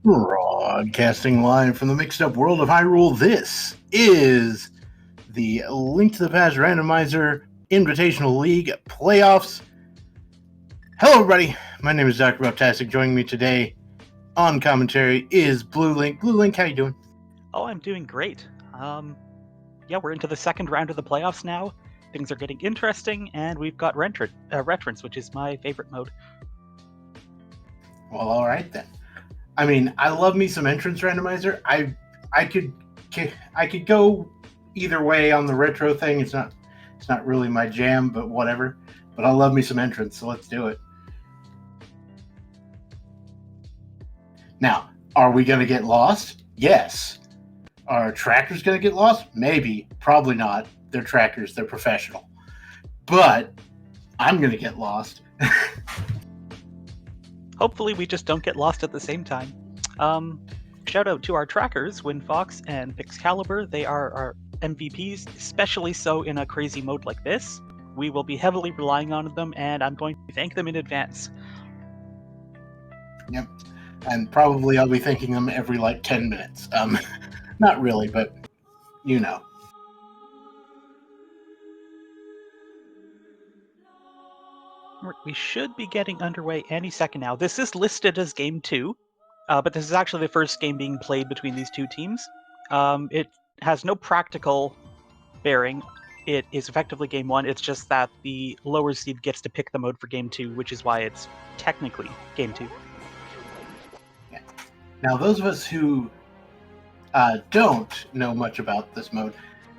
Broadcasting live from the mixed up world of Hyrule, this is the Link to the Past Randomizer Invitational League playoffs. Hello, everybody. My name is Dr. Baptastic. Joining me today on commentary is Blue Link. Blue Link, how you doing? Oh, I'm doing great. Yeah, we're into the second round of the playoffs now. Things are getting interesting, and we've got Retrance, which is my favorite mode. Well, all right then. I mean, I love me some entrance randomizer. I could go either way on the retro thing. It's not really my jam, but whatever. But I love me some entrance, so let's do it. Now, are we going to get lost? Yes. Are trackers going to get lost? Maybe. Probably not. They're trackers. They're professional. But I'm going to get lost. Hopefully we just don't get lost at the same time. Shout out to our trackers, WinFox and Pixcalibur. They are our MVPs, especially so in a crazy mode like this. We will be heavily relying on them, and I'm going to thank them in advance. Yep. And probably I'll be thanking them every 10 minutes. Not really, but you know. We should be getting underway any second now. This is listed as Game 2, but this is actually the first game being played between these two teams. It has no practical bearing. It is effectively Game 1. It's just that the lower seed gets to pick the mode for Game 2, which is why it's technically Game 2. Yeah. Now, those of us who don't know much about this mode,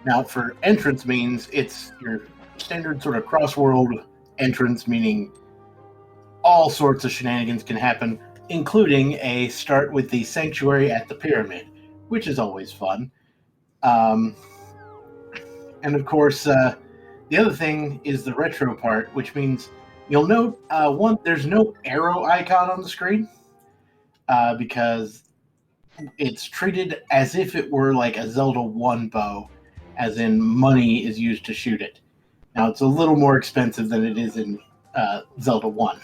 now for entrance means it's your standard sort of cross-world entrance, meaning all sorts of shenanigans can happen, including a start with the sanctuary at the pyramid, which is always fun. And of course, the other thing is the retro part, which means you'll note there's no arrow icon on the screen because it's treated as if it were like a Zelda 1 bow, as in money is used to shoot it. Now, it's a little more expensive than it is in Zelda 1.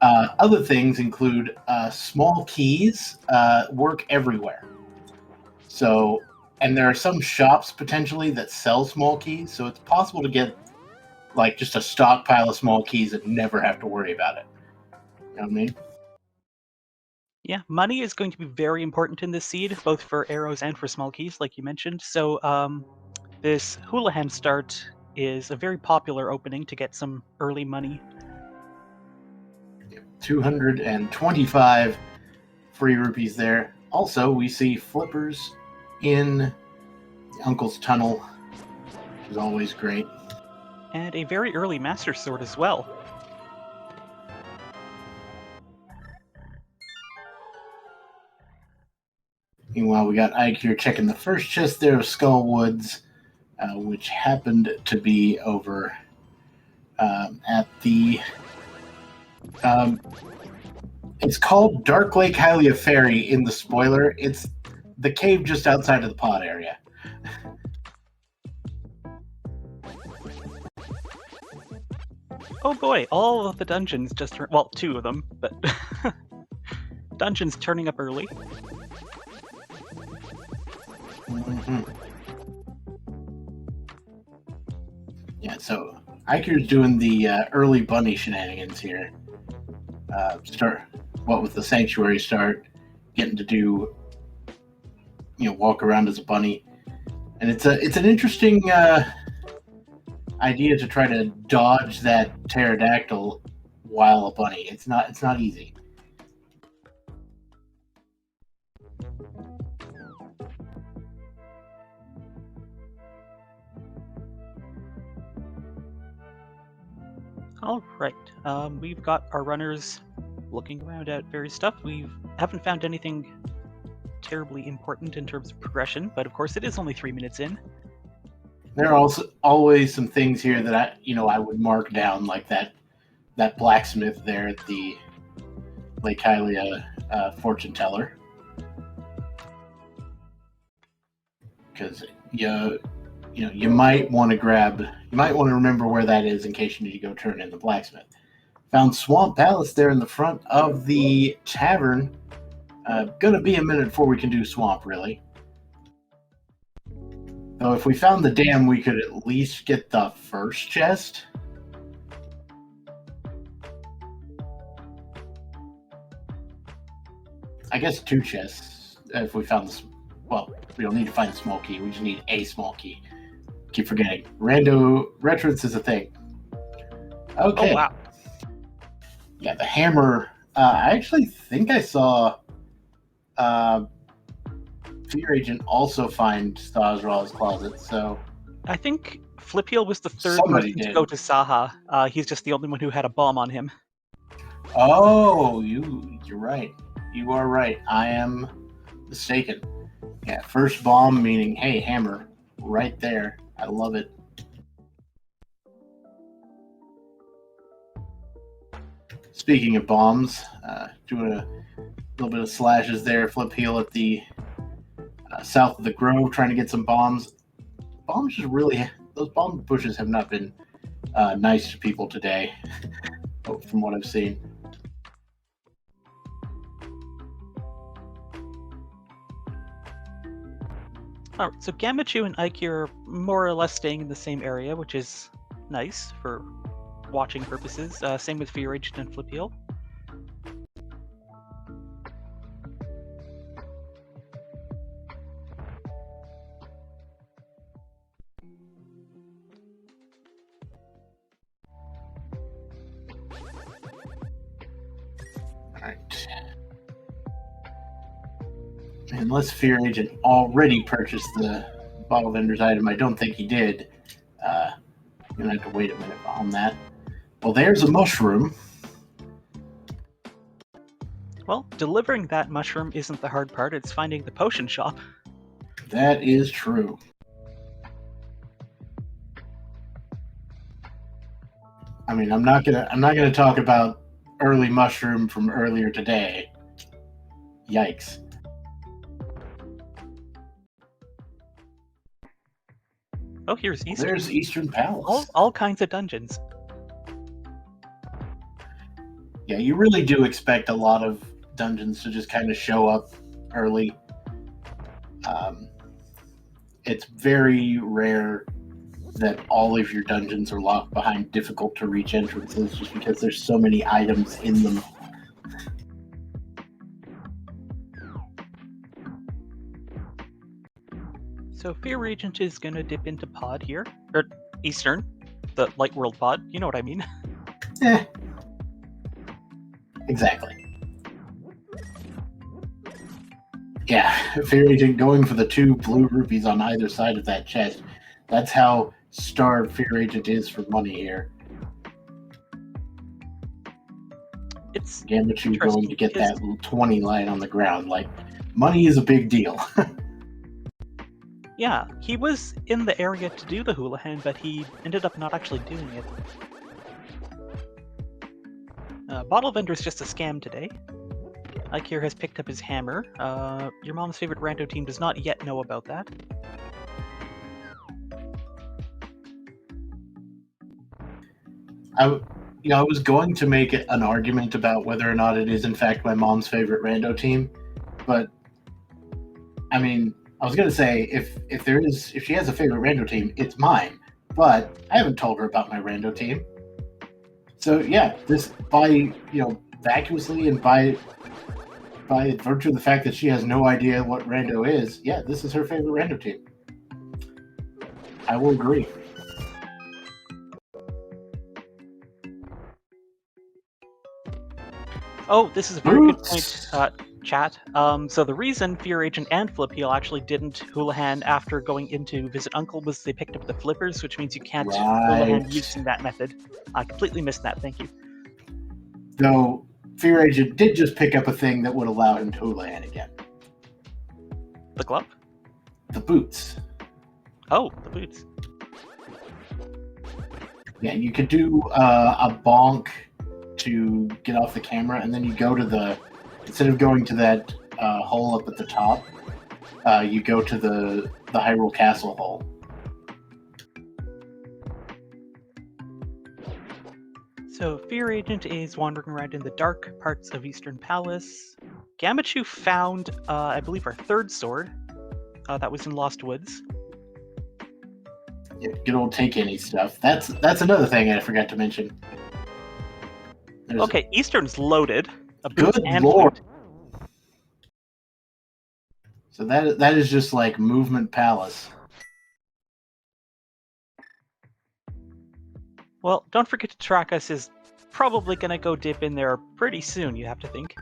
Other things include small keys work everywhere. So, and there are some shops potentially that sell small keys, so it's possible to get just a stockpile of small keys and never have to worry about it. You know what I mean? Yeah, money is going to be very important in this seed, both for arrows and for small keys, like you mentioned. So this Houlihan start is a very popular opening to get some early money. 225 free rupees there. Also, we see flippers in Uncle's Tunnel, which is always great. And a very early Master Sword as well. Meanwhile, we got Ike here checking the first chest there of Skullwoods, which happened to be over at the... it's called Dark Lake Hylia Ferry in the spoiler. It's the cave just outside of the pod area. Oh boy, all of the dungeons just... well, 2 of them, but... dungeons turning up early. Mm-hmm. Yeah, so Iker's doing the early bunny shenanigans here. What with the sanctuary start, getting to do, walk around as a bunny, and it's an interesting idea to try to dodge that pterodactyl while a bunny. It's not easy. All right, we've got our runners looking around at various stuff. We haven't found anything terribly important in terms of progression, but of course it is only 3 minutes in. There are also always some things here that I would mark down, like that blacksmith there at the Lake Hylia fortune teller, because you might want to remember where that is in case you need to go turn in the blacksmith. Found Swamp Palace there in the front of the tavern Gonna be a minute before we can do swamp, really. Though if we found the dam, we could at least get the first chest. I guess 2 chests if we found this. Well, we don't need to find a small key. We just need a small key. Keep forgetting. Rando retrance is a thing. Okay. Oh, wow. Yeah, the hammer. I actually think I saw Fear Agent also find Stasra's closet, so I think Flipheel was the third Somebody person to did. go to Saha. He's just the only one who had a bomb on him. oh, you're right. You are right. I am mistaken. Yeah, first bomb meaning hey, hammer, right there. I love it. Speaking of bombs, doing a little bit of slashes there. Flipheel at the south of the Grove, trying to get some bombs. Bombs just really, those bomb bushes have not been nice to people today, from what I've seen. Alright, so Gamachu and Ike are more or less staying in the same area, which is nice for watching purposes. Same with Fear Agent and Flipheel. Alright. Unless Fear Agent already purchased the bottle vendor's item, I don't think he did. I'm gonna have to wait a minute on that. Well, there's a mushroom. Well, delivering that mushroom isn't the hard part, it's finding the potion shop. That is true. I mean, I'm not gonna talk about early mushroom from earlier today. Yikes. Oh, here's Eastern. There's Eastern Palace. All kinds of dungeons. Yeah, you really do expect a lot of dungeons to just kind of show up early. It's very rare that all of your dungeons are locked behind difficult to reach entrances just because there's so many items in them. So Fear Agent is gonna dip into pod here. Or Eastern. The Light World pod. You know what I mean. Exactly. Yeah, Fear Agent going for the 2 blue rupees on either side of that chest. That's how starved Fear Agent is for money here. It's Gamachu going to get that 20 lying on the ground. Like, money is a big deal. Yeah, he was in the area to do the Houlihan, but he ended up not actually doing it. Bottle Vendor's just a scam today. Ike here has picked up his hammer. Your mom's favorite Rando team does not yet know about that. I was going to make an argument about whether or not it is in fact my mom's favorite Rando team, but I mean, I was gonna say if she has a favorite Rando team, it's mine. But I haven't told her about my Rando team. So yeah, this by vacuously and by virtue of the fact that she has no idea what Rando is, yeah, this is her favorite Rando team. I will agree. Oh, this is a very good point, chat. So the reason Fear Agent and Flipheel actually didn't Houlihan after going into Visit Uncle was they picked up the flippers, which means you can't Houlihan using that method. I completely missed that, thank you. Though Fear Agent did just pick up a thing that would allow him to Houlihan again. The glove? The boots. Oh, the boots. Yeah, you could do a bonk to get off the camera, and then you go to instead of going to that hole up at the top, you go to the Hyrule Castle hole. So Fear Agent is wandering around in the dark parts of Eastern Palace. Gamachu found, I believe, our third sword. That was in Lost Woods. Yeah, good old take any stuff. That's another thing I forgot to mention. Okay, Eastern's loaded. A boots Good and lord. flute. So that is just like movement palace. Well, don't forget to track us is probably going to go dip in there pretty soon, you have to think.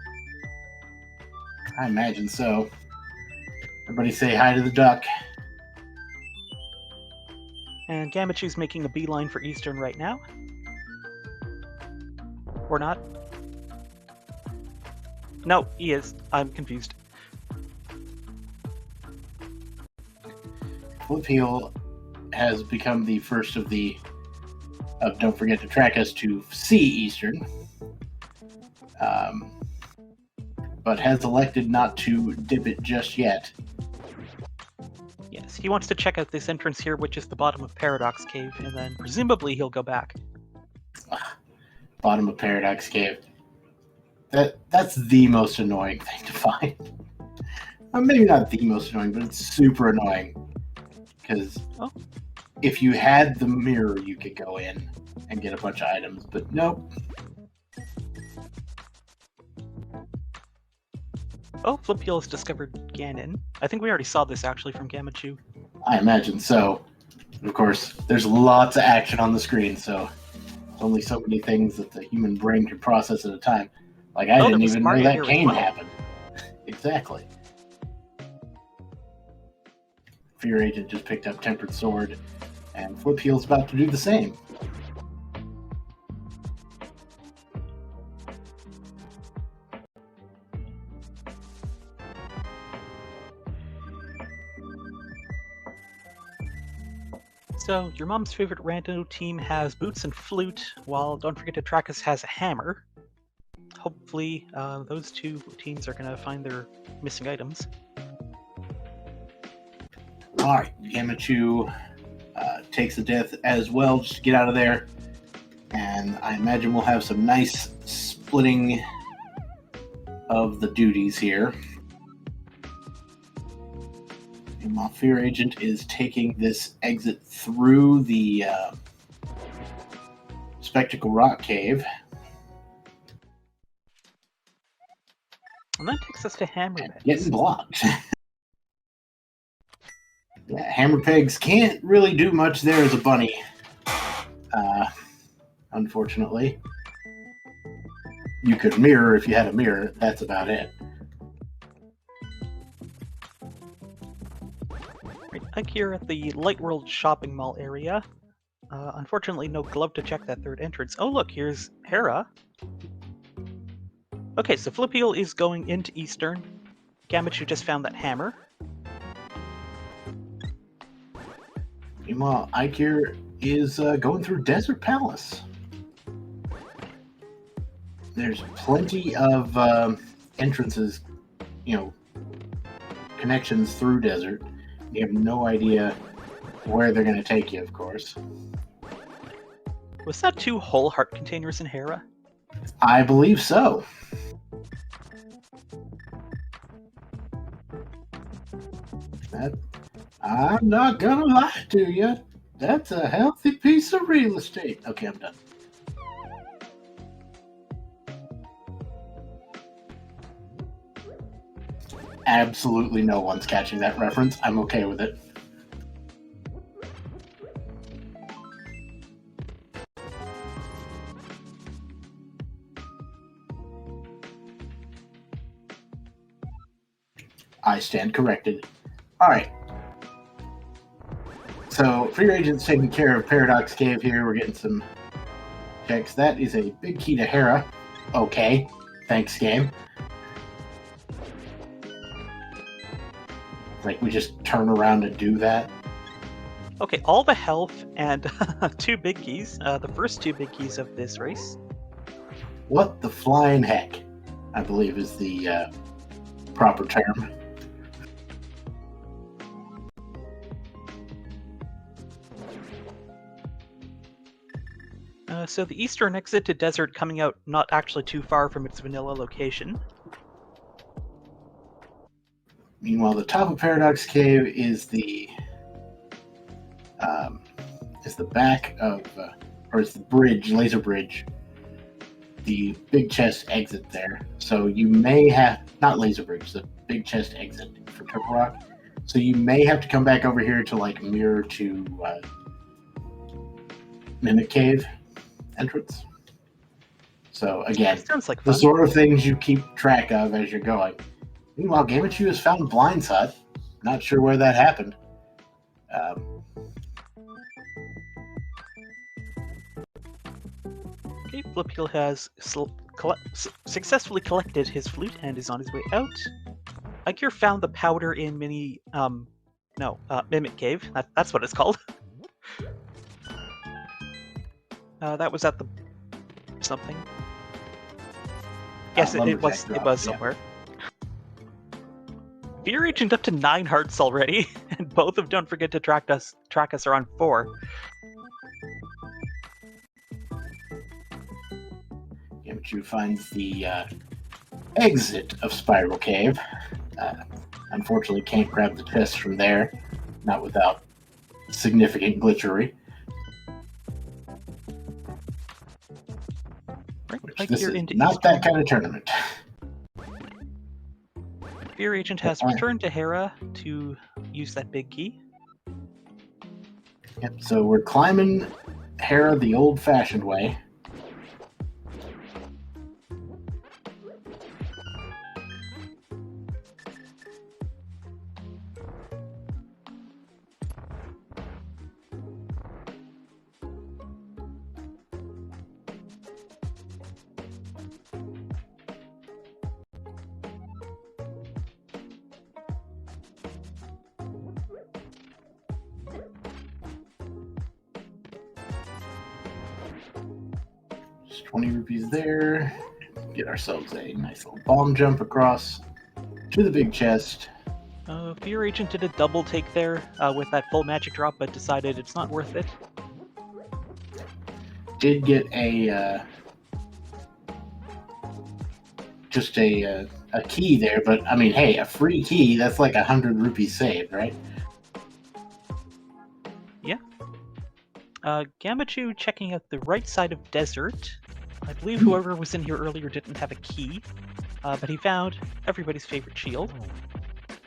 I imagine so. Everybody say hi to the duck. And Gamachu's making a beeline for Eastern right now. Or not. No, he is. I'm confused. Flip Heel has become the first of the don't forget to track us to see Eastern, but has elected not to dip it just yet. Yes, he wants to check out this entrance here, which is the bottom of Paradox Cave, and then presumably he'll go back. Bottom of Paradox Cave. That's the most annoying thing to find. Maybe not the most annoying, but it's super annoying. Because if you had the mirror, you could go in and get a bunch of items, but nope. Oh, Flip Heel has discovered Ganon. I think we already saw this actually from Gamachu. I imagine so. Of course, there's lots of action on the screen, so there's only so many things that the human brain can process at a time. Like, I didn't even know that game happened. Exactly. Fear Agent just picked up Tempered Sword, and Flip Heel's about to do the same. So, your mom's favorite Rando team has boots and flute, while Don't Forget to Track Us has a hammer. Hopefully, those two teams are going to find their missing items. Alright, Gamachu takes the death as well, just to get out of there. And I imagine we'll have some nice splitting of the duties here. And my Fear Agent is taking this exit through the Spectacle Rock Cave. And that takes us to Hammer Pegs. Getting blocked. Yeah, Hammer Pegs can't really do much there as a bunny. Unfortunately. You could mirror if you had a mirror. That's about it. Right, Ike here at the Light World shopping mall area. Unfortunately, no glove to check that third entrance. Oh, look, here's Hera. Okay, so Flip Heel is going into Eastern. Gamachu just found that hammer. Meanwhile, Ike here is going through Desert Palace. There's plenty of entrances, connections through Desert. You have no idea where they're going to take you, of course. Was that 2 whole heart containers in Hera? I believe so. I'm not gonna lie to you. That's a healthy piece of real estate. Okay, I'm done. Absolutely no one's catching that reference. I'm okay with it. I stand corrected. All right. So, Fear Agent's taking care of Paradox Cave here. We're getting some checks. That is a big key to Hera. Okay. Thanks, game. Like, we just turn around and do that. Okay, all the health and 2 big keys. The first 2 big keys of this race. What the flying heck, I believe is the proper term. So the eastern exit to Desert coming out not actually too far from its vanilla location. Meanwhile, the top of Paradox Cave is the back of, or it's the bridge, laser bridge, the big chest exit there. So you may have, not laser bridge, the big chest exit for Turtle Rock. So you may have to come back over here to like mirror to Mimic Cave entrance. So again, Sounds like the fun. sort of things you keep track of as you're going. Meanwhile, Gamachu has found Blind's hut. Not sure where that happened. Okay, Flipheel has successfully collected his flute and is on his way out. Ikir found the powder in Mimic Cave. That's what it's called. That was at the something. Yes, it was somewhere. Fear Agent up to 9 hearts already, and both of Don't Forget to Track Us are on 4. Gamachu finds the exit of Spiral Cave. Unfortunately, can't grab the chest from there, not without significant glitchery. Right, this is not that kind of tournament. Fear Agent has returned to Hera to use that big key. Yep, so we're climbing Hera the old-fashioned way. Just 20 rupees there. Get ourselves a nice little bomb jump across to the big chest. Fear Agent did a double take there with that full magic drop, but decided it's not worth it. Did get a just a key there, but I mean, hey, a free key, that's like 100 rupees saved, right? Yeah. Gamachu checking out the right side of Desert. I believe whoever was in here earlier didn't have a key, but he found everybody's favorite shield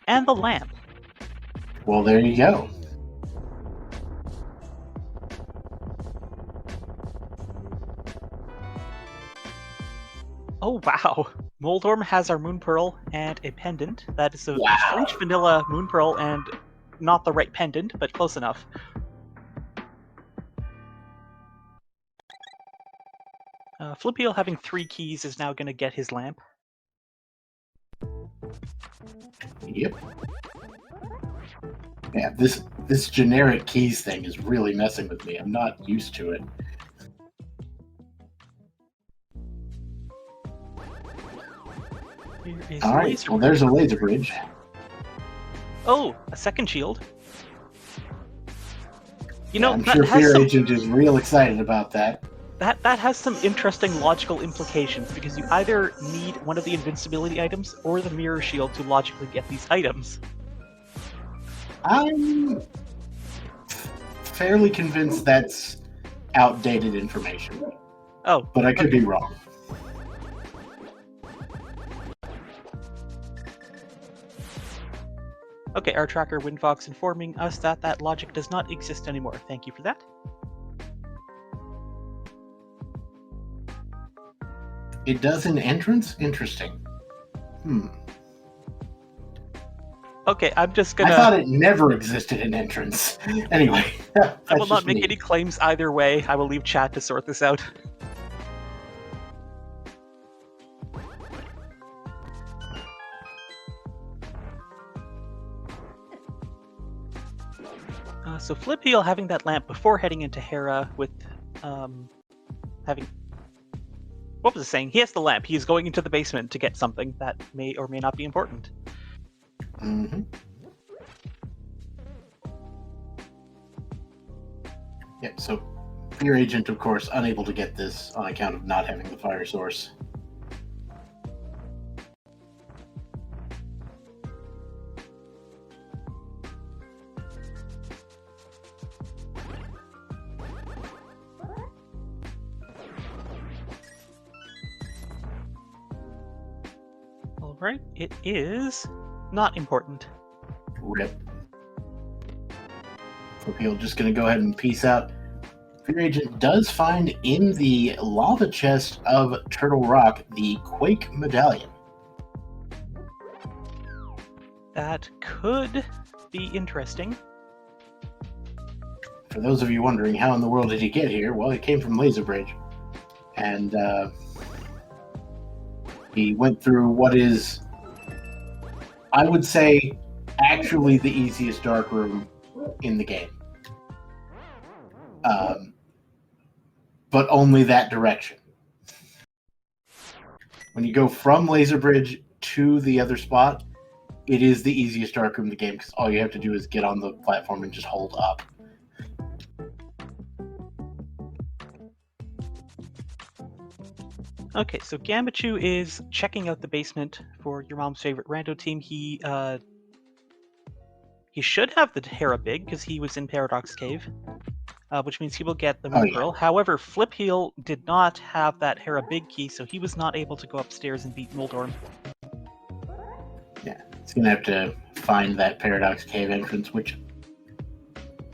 and the lamp. Well, there you go. Oh, wow. Moldorm has our Moon Pearl and a pendant. That is a French vanilla Moon Pearl and not the right pendant, but close enough. Flipeel having 3 keys is now going to get his lamp. Yep. Yeah, this generic keys thing is really messing with me. I'm not used to it. All right, well, there's a laser bridge. Oh, a second shield. You know, I'm sure Fear Agent is real excited about that. That has some interesting logical implications, because you either need one of the invincibility items or the mirror shield to logically get these items. I'm fairly convinced that's outdated information. Oh. But I could be wrong. Okay, our tracker Windfox informing us that that logic does not exist anymore. Thank you for that. It does in entrance? Interesting. Okay, I'm just gonna... I thought it never existed in entrance. Anyway. I will not make any claims either way. I will leave chat to sort this out. So Flipeel having that lamp before heading into Hera with having... What was I saying? He has the lamp. He is going into the basement to get something that may or may not be important. Mm-hmm. Yeah, so Fear Agent, of course, unable to get this on account of not having the fire source. Right? It is not important. Rip. Flipio just going to go ahead and peace out. Fear Agent does find in the lava chest of Turtle Rock the Quake Medallion. That could be interesting. For those of you wondering, how in the world did he get here? Well, he came from Laser Bridge. And he went through what is, I would say, actually the easiest dark room in the game. But only that direction. When you go from Laser Bridge to the other spot, it is the easiest dark room in the game because all you have to do is get on the platform and just hold up. Okay, so Gambachu is checking out the basement for your mom's favorite rando team. He should have the Hera Big because he was in Paradox Cave, which means he will get the Moon Pearl. However, Flipheel did not have that Hera Big key, so he was not able to go upstairs and beat Moldorm. Yeah, he's going to have to find that Paradox Cave entrance, which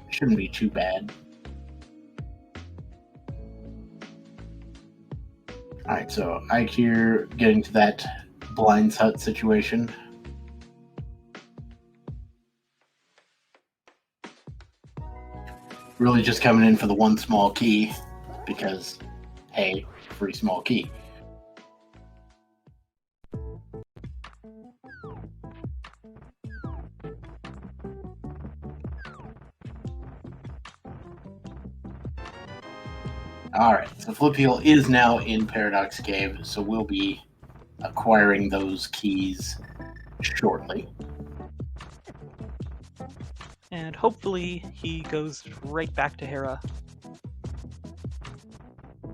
shouldn't be too bad. Alright, so Ike here getting to that Blind's Hut situation. Really just coming in for the one small key because, hey, free small key. Alright, so Flipeel is now in Paradox Cave, so we'll be acquiring those keys shortly. And hopefully he goes right back to Hera.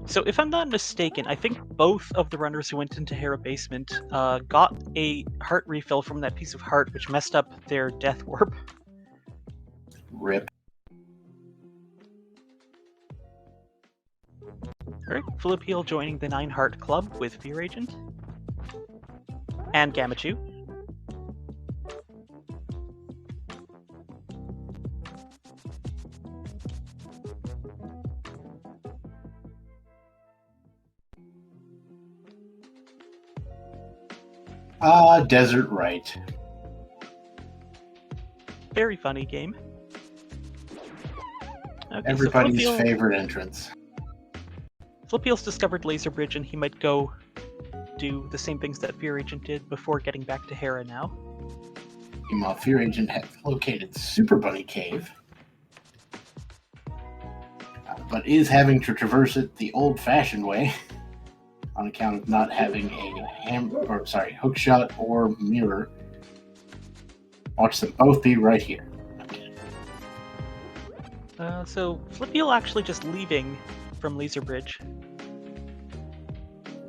So if I'm not mistaken, I think both of the runners who went into Hera Basement got a heart refill from that piece of heart, which messed up their death warp. Rip. Alright, Philippeel joining the 9 Heart Club with Fear Agent. And Gambachu. Desert Right. Very funny game. Okay, Everybody's so favorite entrance. Flippeel's discovered Laser Bridge, and he might go do the same things that Fear Agent did before getting back to Hera now. Meanwhile, Fear Agent has located Super Bunny Cave, but is having to traverse it the old-fashioned way on account of not having a hook shot or mirror. Watch them both be right here. Okay. So Flippeel actually just leaving from Laser Bridge.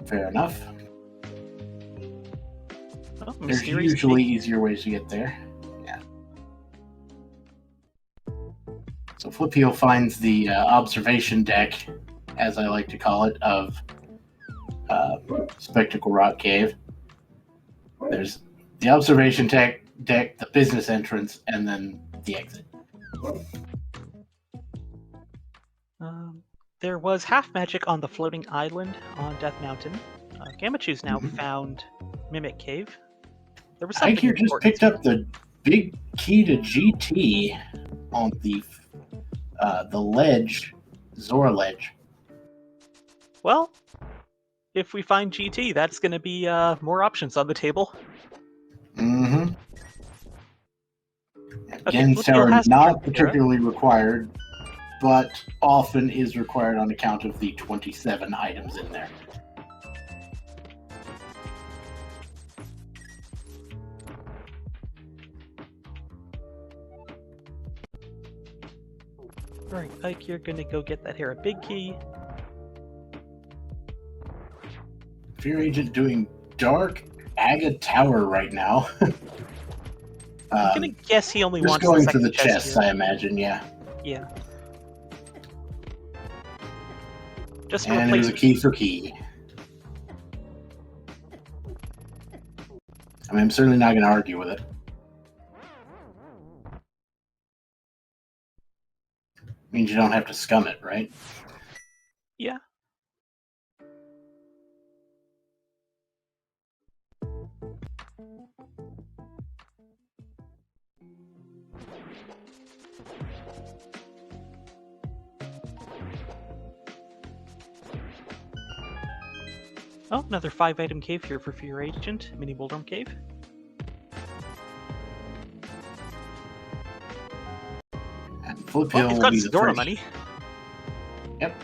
Fair enough. Oh, There's usually easier ways to get there. Yeah. So Flipeel finds the observation deck, as I like to call it, of Spectacle Rock Cave. There's the observation deck, the business entrance, and then the exit. There was half magic on the floating island on Death Mountain. Gambachu's now found Mimic Cave. There was something Ike just picked up the big key to GT on the ledge, Zora ledge. Well, if we find GT, that's going to be more options on the table. Mm-hmm. Okay, Gen's Tower not particularly required, but often is required on account of the 27 items in there. Alright, Ike, you're gonna go get that Hera Big Key. Fear Agent doing Dark Aga Tower right now. I'm gonna guess he only wants going the for the chest chests, I imagine, yeah. Yeah. Just and it was a key for key. I mean, I'm certainly not going to argue with it. Means you don't have to scum it, right? Yeah. Oh, another 5-item cave here for Fear Agent, Mini Bouldrum Cave. And Flip Hill He's will got be the Zora first. money. Yep.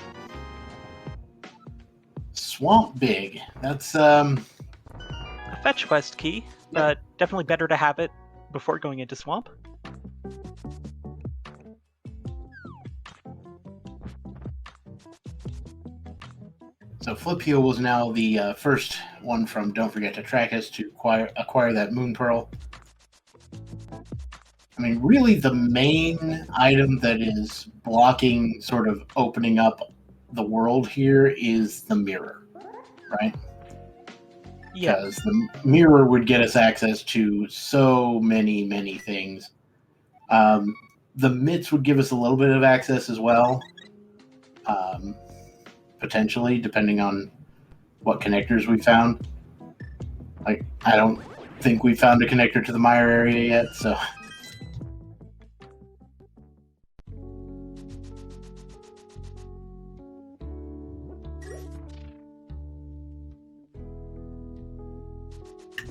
Swamp Big. That's A fetch quest key, but definitely better to have it before going into Swamp. So Flip Heel was now the first one from Don't Forget to Track Us to acquire that Moon Pearl. I mean, really the main item that is blocking sort of opening up the world here is the mirror, right? Yeah. Because the mirror would get us access to so many, many things. The mitts would give us a little bit of access as well, potentially, depending on what connectors we found. Like, I don't think we found a connector to the Mire area yet, so...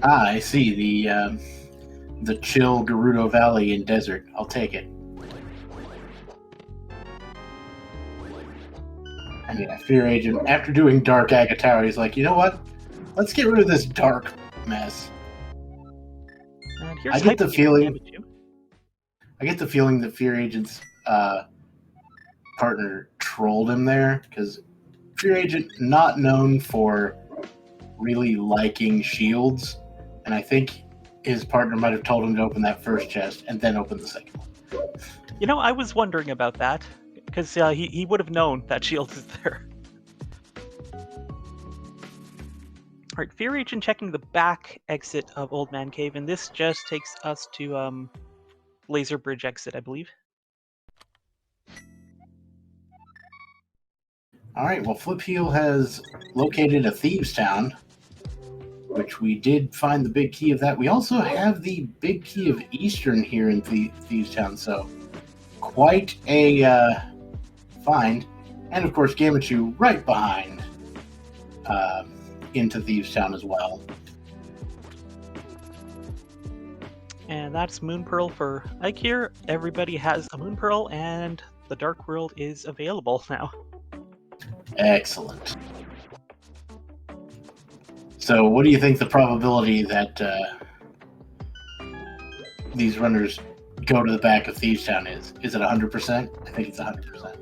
Ah, I see. The chill Gerudo Valley in desert. I'll take it. I mean, Fear Agent, after doing Dark Agate Tower, he's like, you know what? Let's get rid of this dark mess. And here's I get the feeling that Fear Agent's partner trolled him there, because Fear Agent not known for really liking shields, and I think his partner might have told him to open that first chest and then open the second one. You know, I was wondering about that, because he would have known that shield is there. Alright, Fear Agent checking the back exit of Old Man Cave, and this just takes us to Laser Bridge exit, I believe. Alright, well, Flip Heel has located a Thieves' Town, which we did find the big key of that. We also have the big key of Eastern here in Thieves' Town, so quite a find. And of course, Gamachu right behind into Thieves' Town as well. And that's Moon Pearl for Ike here. Everybody has a Moon Pearl, and the Dark World is available now. Excellent. So, what do you think the probability that these runners go to the back of Thieves' Town is? Is it 100%? I think it's 100%.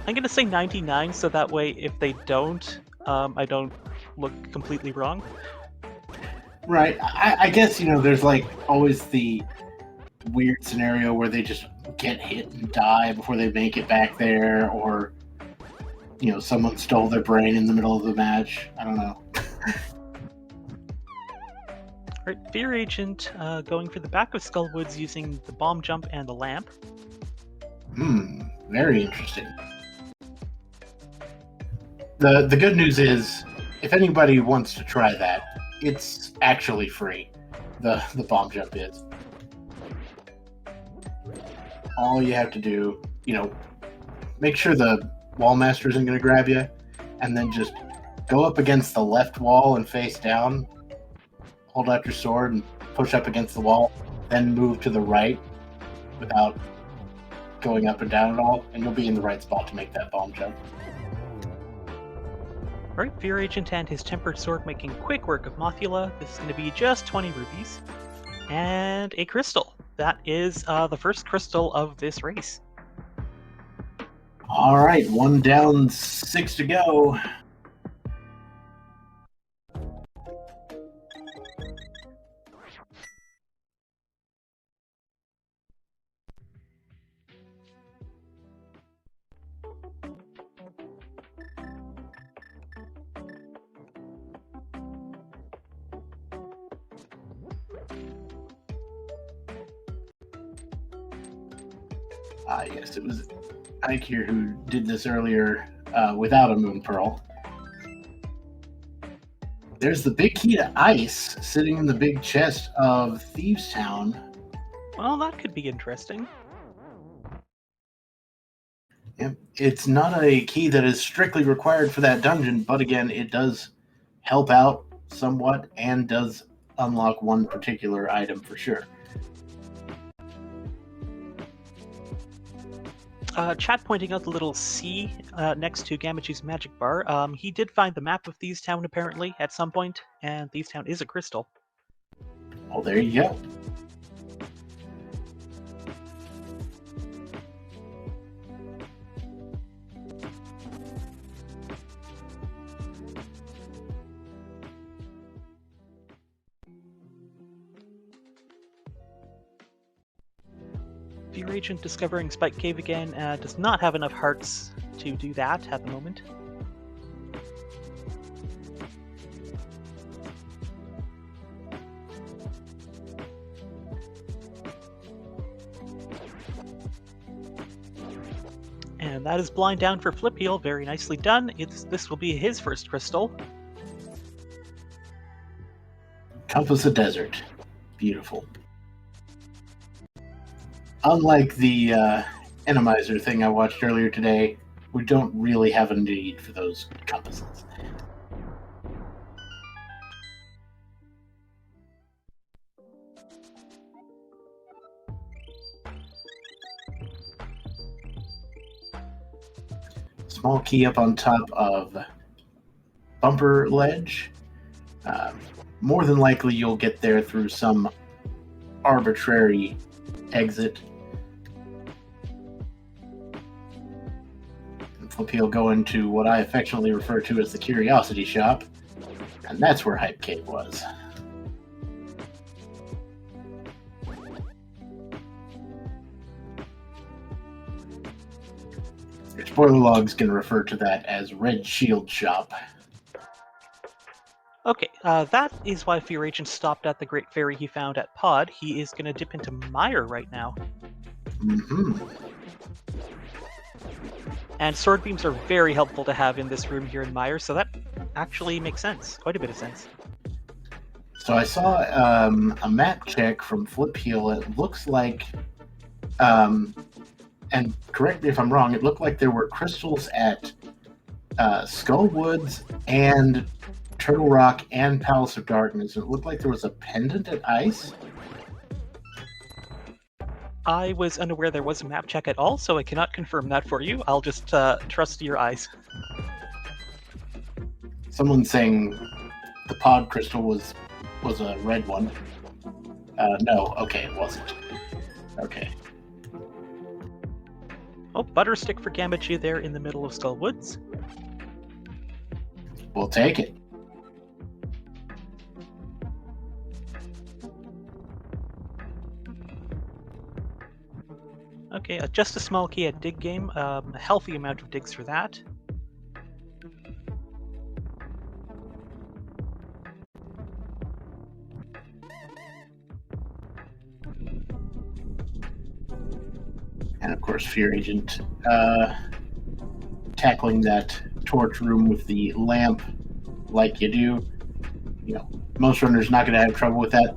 I'm going to say 99, so that way if they don't, I don't look completely wrong. Right. I guess, there's like always the weird scenario where they just get hit and die before they make it back there, or, someone stole their brain in the middle of the match. I don't know. Alright, Fear Agent going for the back of Skullwoods using the bomb jump and the lamp. Very interesting. The good news is, if anybody wants to try that, it's actually free. The bomb jump is. All you have to do, make sure the wall master isn't going to grab you, and then just go up against the left wall and face down, hold out your sword and push up against the wall, then move to the right without going up and down at all, and you'll be in the right spot to make that bomb jump. Alright, Fear Agent and his Tempered Sword making quick work of Mothula. This is going to be just 20 rubies. And a crystal. That is the first crystal of this race. Alright, 1 down, 6 to go. Yes, it was Ike here who did this earlier without a moon pearl. There's the big key to ice sitting in the big chest of Thieves Town. Well, that could be interesting. Yep. It's not a key that is strictly required for that dungeon, but again, it does help out somewhat and does unlock one particular item for sure. Chat pointing out the little C next to Gamachi's magic bar. He did find the map of Thieves Town apparently at some point, and Thieves Town is a crystal. Oh, there you go. Fear Agent discovering Spike Cave again does not have enough hearts to do that at the moment. And that is blind down for Flip Heel. Very nicely done. This will be his first crystal. Compass of Desert. Beautiful. Unlike the Randomizer thing I watched earlier today, we don't really have a need for those compasses. Small key up on top of bumper ledge. More than likely you'll get there through some arbitrary exit. And Flip Heel go into what I affectionately refer to as the Curiosity Shop, and that's where Hype Cave was. Your spoiler log's going to refer to that as Red Shield Shop. Okay, that is why Fear Agent stopped at the Great Fairy he found at Pod. He is going to dip into Mire right now. Mm-hmm. And sword beams are very helpful to have in this room here in Mire, so that actually makes sense. Quite a bit of sense. So I saw a map check from Flip Heel. It looks like, and correct me if I'm wrong, it looked like there were crystals at Skull Woods and Turtle Rock and Palace of Darkness. It looked like there was a pendant at Ice. I was unaware there was a map check at all, so I cannot confirm that for you. I'll just trust your eyes. Someone's saying the pod crystal was a red one. No, okay, it wasn't. Okay. Oh, Butterstick for Gamachi there in the middle of Skull Woods. We'll take it. Okay, just a small key at Dig Game. A healthy amount of digs for that. And of course, Fear Agent tackling that torch room with the lamp like you do. You know, most runners not going to have trouble with that.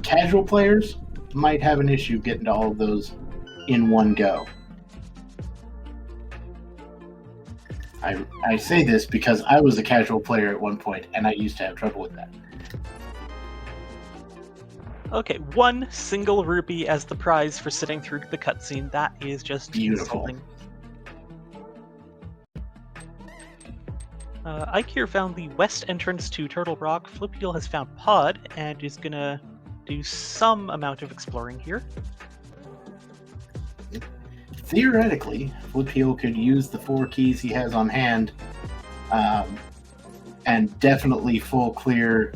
Casual players might have an issue getting to all of those in one go. I say this because I was a casual player at one point, and I used to have trouble with that. Okay, one single rupee as the prize for sitting through the cutscene. That is just Beautiful. insulting. Ike here found the west entrance to Turtle Rock. Flip Heel has found Pod and is gonna do some amount of exploring here. Theoretically, Flip Heel could use the 4 keys he has on hand and definitely full clear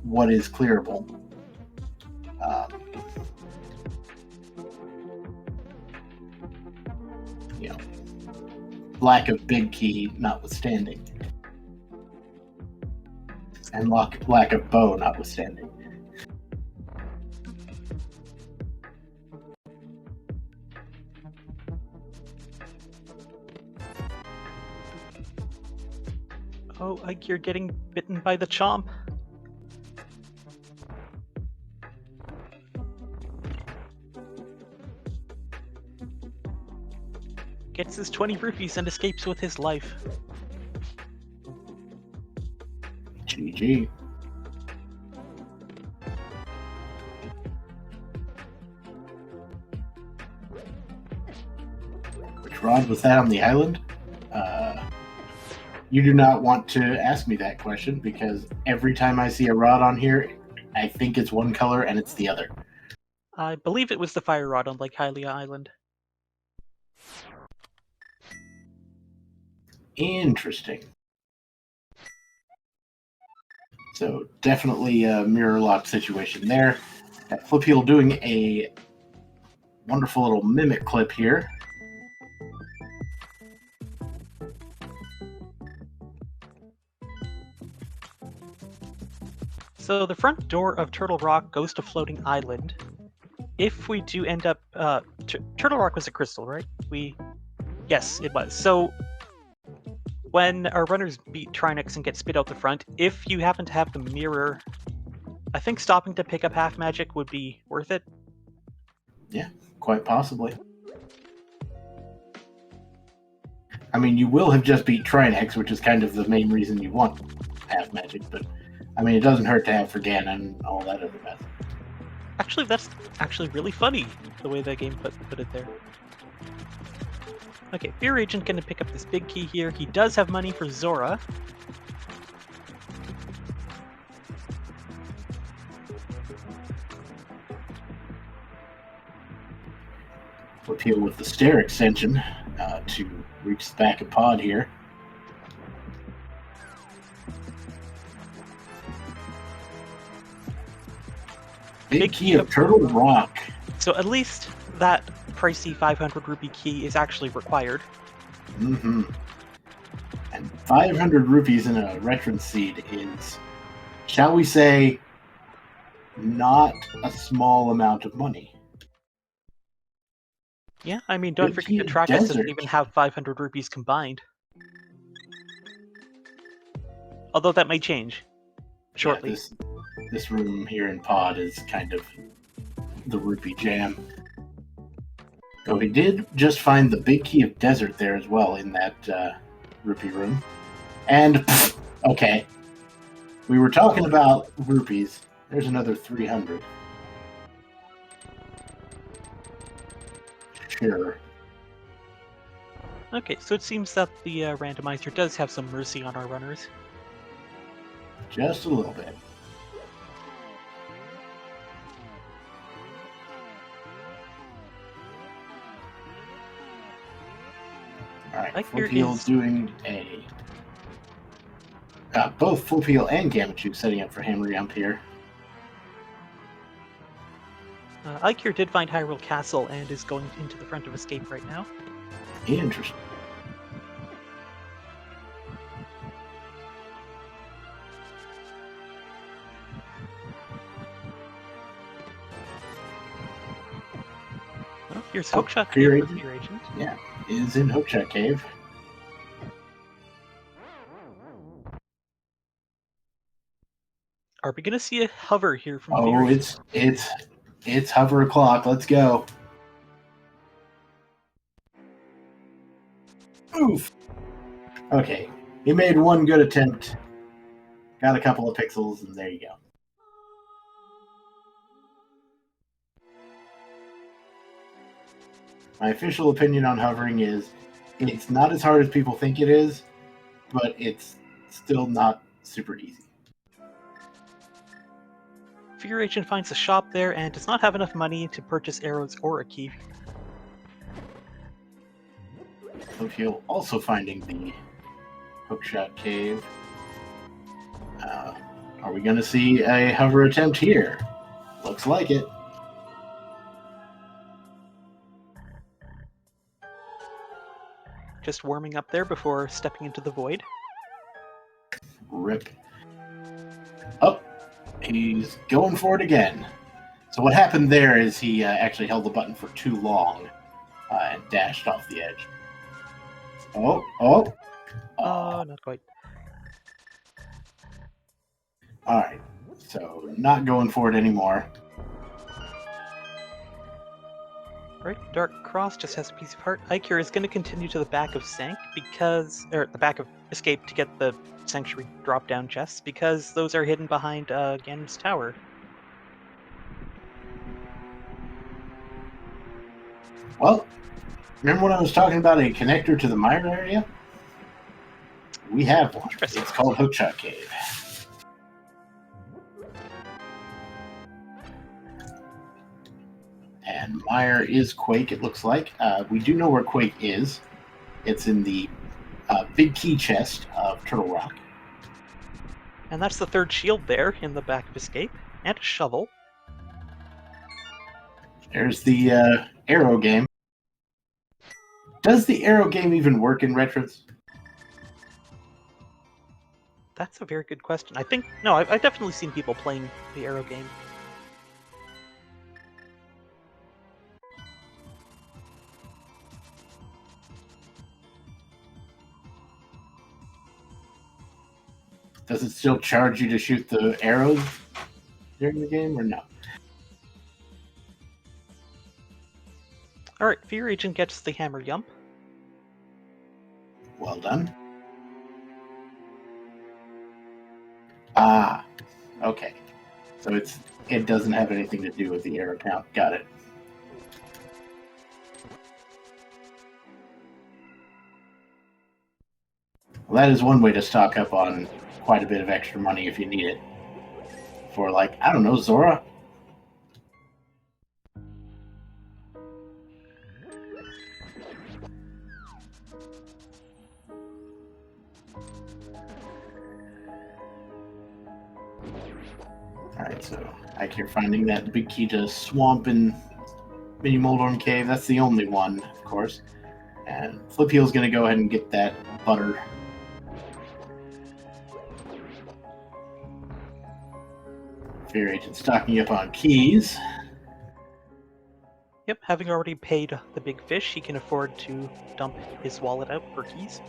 what is clearable. You know, lack of big key notwithstanding. And lack of bow notwithstanding. Oh, like you're getting bitten by the chomp. Gets his 20 rupees and escapes with his life. GG. Which rod was that on the island? You do not want to ask me that question because every time I see a rod on here, I think it's one color and it's the other. I believe it was the fire rod on Lake Hylia Island. Interesting. So definitely a mirror lock situation there. Flip Heel doing a wonderful little mimic clip here. So the front door of Turtle Rock goes to Floating Island. If we do end up... Turtle Rock was a crystal, right? Yes, it was. So when our runners beat Trinix and get spit out the front, if you happen to have the mirror, I think stopping to pick up half magic would be worth it. Yeah, quite possibly. I mean, you will have just beat Trinex, which is kind of the main reason you want half magic, but I mean, it doesn't hurt to have Forgan and all that other mess. Actually, that's actually really funny, the way the game put it there. Okay, Fear Agent gonna pick up this big key here. He does have money for Zora. Flip Heel with the stair extension to reach the back of Pod here. Big key of Turtle Rock. So at least that pricey 500 rupee key is actually required. Mm-hmm. And 500 rupees in a Retrance Seed is, shall we say, not a small amount of money. Yeah, I mean, don't forget that Trackers doesn't even have 500 rupees combined. Although that may change shortly. Yeah, this room here in Pod is kind of the rupee jam. So we did just find the big key of Desert there as well in that rupee room. And, okay, we were talking about rupees. There's another 300. Sure. Okay, so it seems that the randomizer does have some mercy on our runners. Just a little bit. Alright, Flip Heel's doing a... both Flip Heel and Gamachu setting up for Hammer Jump here. Ikir did find Hyrule Castle and is going into the front of Escape right now. Interesting. Oh, here's Hookshot Fear Cave Agent. Fear Agent. Yeah, is in Hookshot Cave. Are we gonna see a hover here from Fear Oh, Agent? it's hover o'clock. Let's go. Oof. Okay, he made one good attempt. Got a couple of pixels, and there you go. My official opinion on hovering is it's not as hard as people think it is, but it's still not super easy. Fear Agent finds a shop there and does not have enough money to purchase arrows or a key. Flip Heel also finding the Hookshot Cave. Are we going to see a hover attempt here? Looks like it. Just warming up there before stepping into the void. Rip. Oh, he's going for it again. So what happened there is he actually held the button for too long and dashed off the edge. Oh. Not quite. All right, so not going for it anymore. Right, Dark Cross just has a piece of heart. Ikir is going to continue to the back of Sank or the back of Escape to get the Sanctuary drop-down chests because those are hidden behind Ganon's tower. Well, remember when I was talking about a connector to the mire area? We have one. Interesting. It's called Hookshot Cave. And mire is Quake, it looks like. We do know where Quake is. It's in the big key chest of Turtle Rock. And that's the third shield there in the back of Escape, and a shovel. There's the arrow game. Does the arrow game even work in Retrons? That's a very good question. I've definitely seen people playing the arrow game. Does it still charge you to shoot the arrows during the game or no? Alright, Fear Agent gets the hammer yump. Well done. Ah, okay. So it doesn't have anything to do with the arrow count. Got it. Well, that is one way to stock up on quite a bit of extra money if you need it. For, like, I don't know, Zora? Alright, so you're finding that big key to Swamp and Mini Moldorm Cave. That's the only one, of course. And Flip Heel's going to go ahead and get that butter. Fear Agent stocking up on keys. Yep, having already paid the big fish, he can afford to dump his wallet out for keys.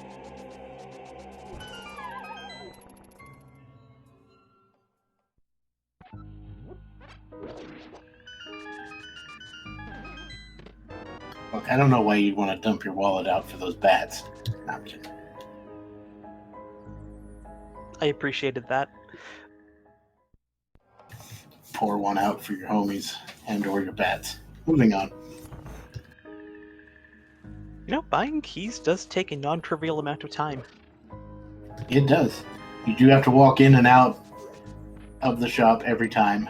Look, I don't know why you'd want to dump your wallet out for those bats. No, I'm kidding. I appreciated that. Pour one out for your homies and or your bats. Moving on. You know, buying keys does take a non-trivial amount of time. It does. You do have to walk in and out of the shop every time.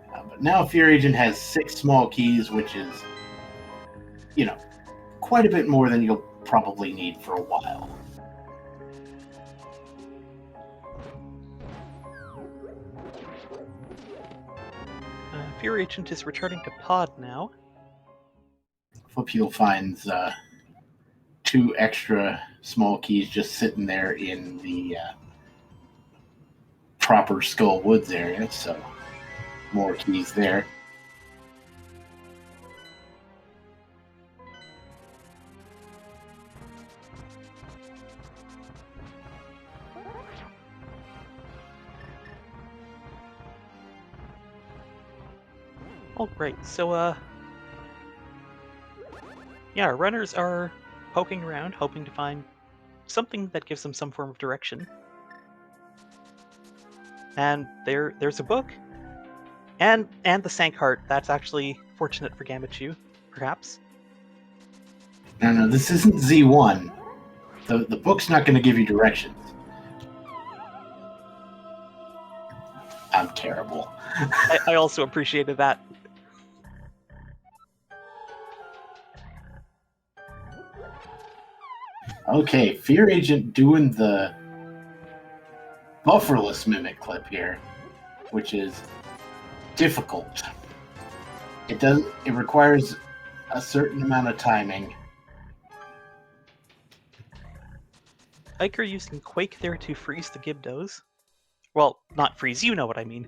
But now Fear Agent has 6 small keys, which is, quite a bit more than you'll probably need for a while. Fear Agent is returning to Pod now. Flip Heel finds 2 extra small keys just sitting there in the proper Skull Woods area, so more keys there. Oh, great. So, yeah, our runners are poking around, hoping to find something that gives them some form of direction. And there's a book. And the Sank Heart. That's actually fortunate for Gamachu, perhaps. No, this isn't Z1. The book's not going to give you directions. I'm terrible. I also appreciated that. Okay, Fear Agent doing the bufferless mimic clip here, which is difficult. It requires a certain amount of timing. Iker using Quake there to freeze the Gibdos. Well, not freeze, you know what I mean.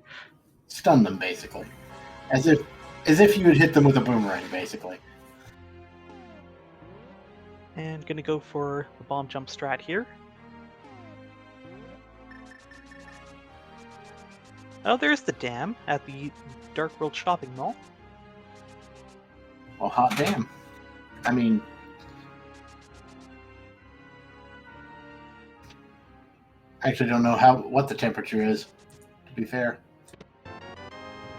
Stun them, basically. As if you would hit them with a boomerang, basically. And gonna go for the bomb jump strat here. Oh, there's the dam at the Dark World Shopping Mall. Well, hot damn. I mean, I actually don't know what the temperature is, to be fair.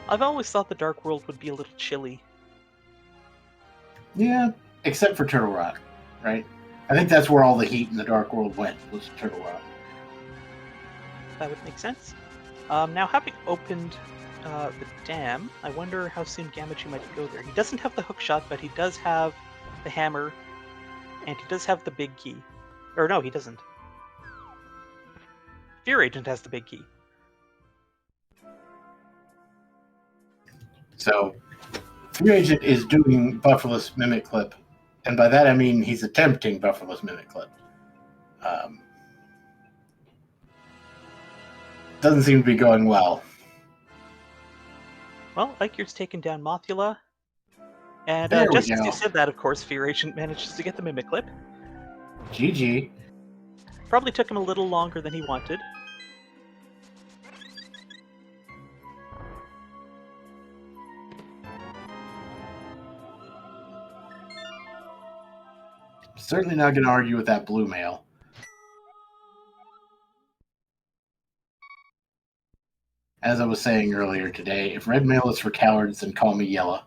I've always thought the Dark World would be a little chilly. Yeah, except for Turtle Rock, right? I think that's where all the heat in the Dark World went, was Turtle Rock. That would make sense. Now, having opened the dam, I wonder how soon Gamachu might go there. He doesn't have the hook shot, but he does have the hammer, and he does have the big key. Or no, he doesn't. Fear Agent has the big key. So, Fear Agent is doing Bufferless Mimic Clip, and by that I mean he's attempting Bufferless Mimic Clip. Doesn't seem to be going well. Well, Ikir's taken down Mothula, and There we just as go. you said that, of course, Fear Agent manages to get the Mimic Clip. GG. Probably took him a little longer than he wanted. Certainly not going to argue with that blue male. As I was saying earlier today, if red male is for cowards, then call me yellow.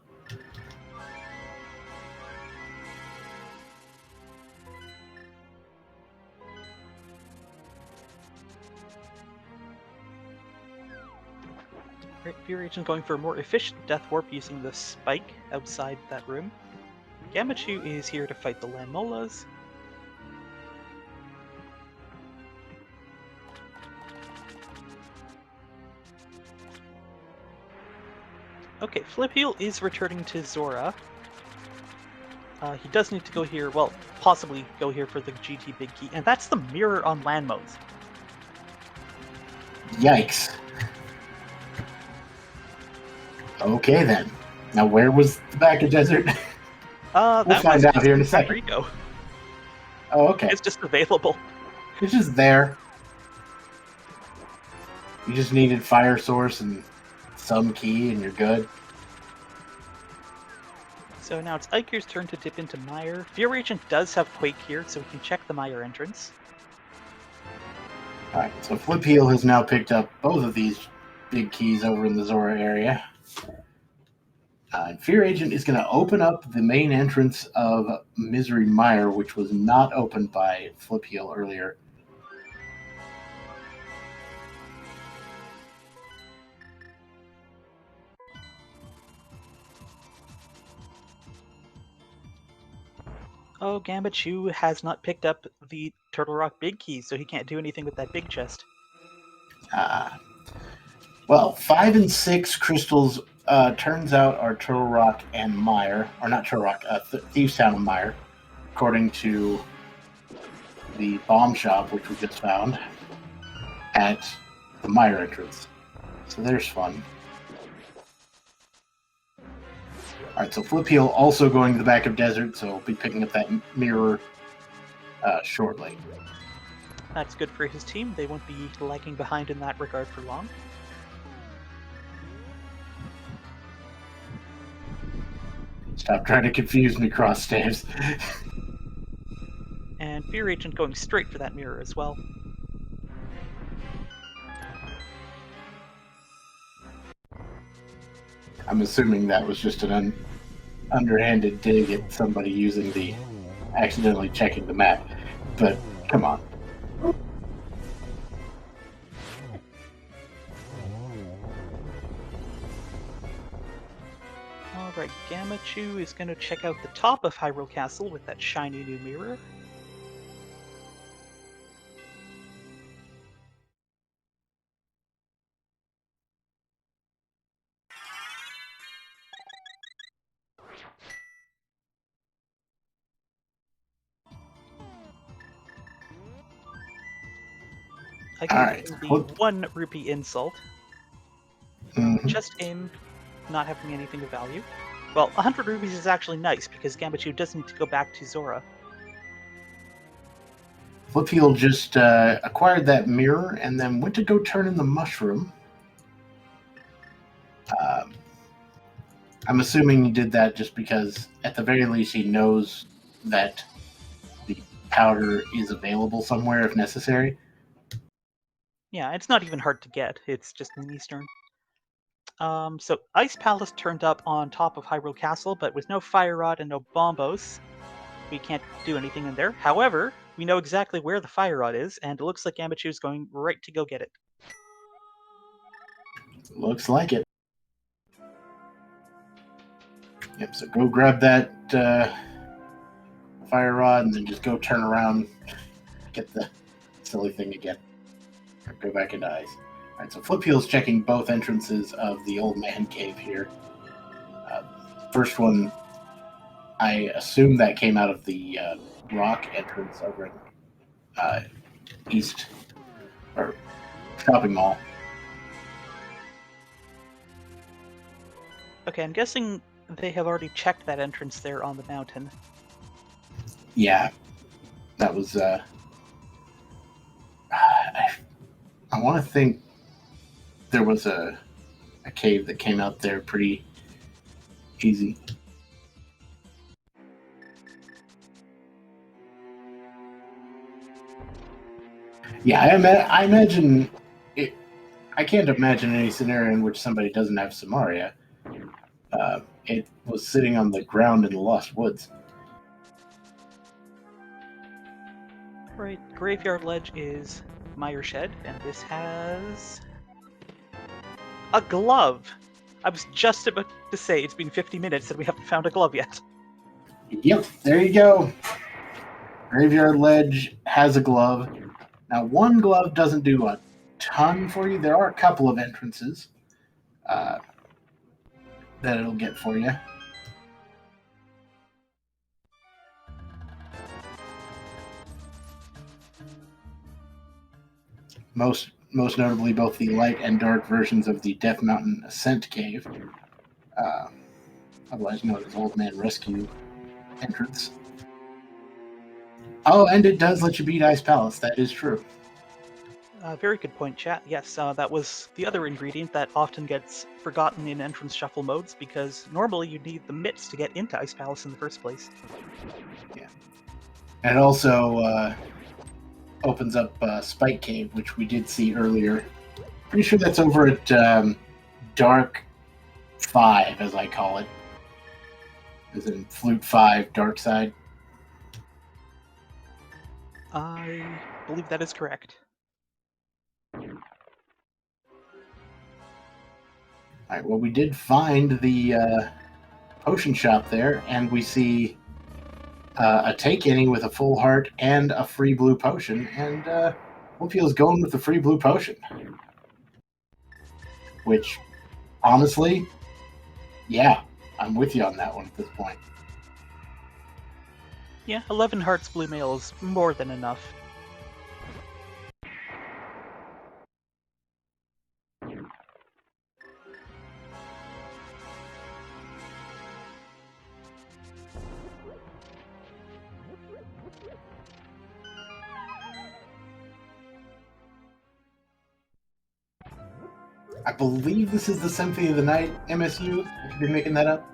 Right, Fear Agent going for a more efficient Death Warp using the spike outside that room. Gamachu is here to fight the Lanmolas. Okay, Flip Heel is returning to Zora. He does need to go here, well, possibly go here for the GT Big Key, and that's the mirror on Landmos. Yikes. Okay then. Now where was the back of desert? We'll find out here in a second. Rico. Oh, okay. It's just available. It's just there. You just needed fire source and some key and you're good. So now it's Ikir's turn to dip into Mire. Fear Agent does have Quake here, so we can check the Mire entrance. Alright, so Flip Heel has now picked up both of these big keys over in the Zora area. And Fear Agent is going to open up the main entrance of Misery Mire, which was not opened by Flip Heel earlier. Oh, Gamachu has not picked up the Turtle Rock Big Key, so he can't do anything with that big chest. Well, 5 and 6 crystals turns out are Turtle Rock and Mire, or not Turtle Rock, Thieves Town and Mire, according to the bomb shop, which we just found at the Mire entrance. So there's fun. Alright, so Flip Heel also going to the back of Desert, so we'll be picking up that mirror shortly. That's good for his team. They won't be lagging behind in that regard for long. Stop trying to confuse me, Cross Staves. And Fear Agent going straight for that mirror as well. I'm assuming that was just an underhanded dig at somebody using the accidentally checking the map, but come on. Alright, Gamachu is going to check out the top of Hyrule Castle with that shiny new mirror. I can give him the 1 rupee insult. Just him not having anything of value. Well, 100 rupees is actually nice because Gamachu doesn't need to go back to Zora. Flip Heel just acquired that mirror and then went to go turn in the mushroom. I'm assuming he did that just because, at the very least, he knows that the powder is available somewhere if necessary. Yeah, it's not even hard to get. It's just in Eastern. So Ice Palace turned up on top of Hyrule Castle, but with no Fire Rod and no Bombos, we can't do anything in there. However, we know exactly where the Fire Rod is, and it looks like Amachu's going right to go get it. Looks like it. Yep, so go grab that Fire Rod and then just go turn around, get the silly thing again. Or go back into ice. Alright, so Flipheel's checking both entrances of the Old Man Cave here. First one, I assume that came out of the rock entrance over in East, or Shopping Mall. Okay, I'm guessing they have already checked that entrance there on the mountain. Yeah, that was, I want to think there was a cave that came out there pretty easy. Yeah, I imagine it. I can't imagine any scenario in which somebody doesn't have Samaria. It was sitting on the ground in the Lost Woods. Right, Graveyard Ledge is Mire Shed, and this has a glove. I was just about to say it's been 50 minutes and we haven't found a glove yet. Yep, there you go. Graveyard Ledge has a glove. Now, one glove doesn't do a ton for you. There are a couple of entrances that it'll get for you. Most notably, both the light and dark versions of the Death Mountain Ascent Cave, otherwise known as Old Man Rescue entrance. Oh, and it does let you beat Ice Palace. That is true. Very good point, chat. Yes, that was the other ingredient that often gets forgotten in entrance shuffle modes, because normally you need the mitts to get into Ice Palace in the first place. Yeah. And it also opens up Spike Cave, which we did see earlier. Pretty sure that's over at Dark 5, as I call it. As in Flute 5, Dark Side. I believe that is correct. Alright, well, we did find the potion shop there, and we see a take any with a full heart and a free blue potion, and Flipheel's going with the free blue potion. Which, honestly, yeah, I'm with you on that one at this point. Yeah, 11 hearts blue mail is more than enough. I believe this is the Symphony of the Night MSU. I could be making that up.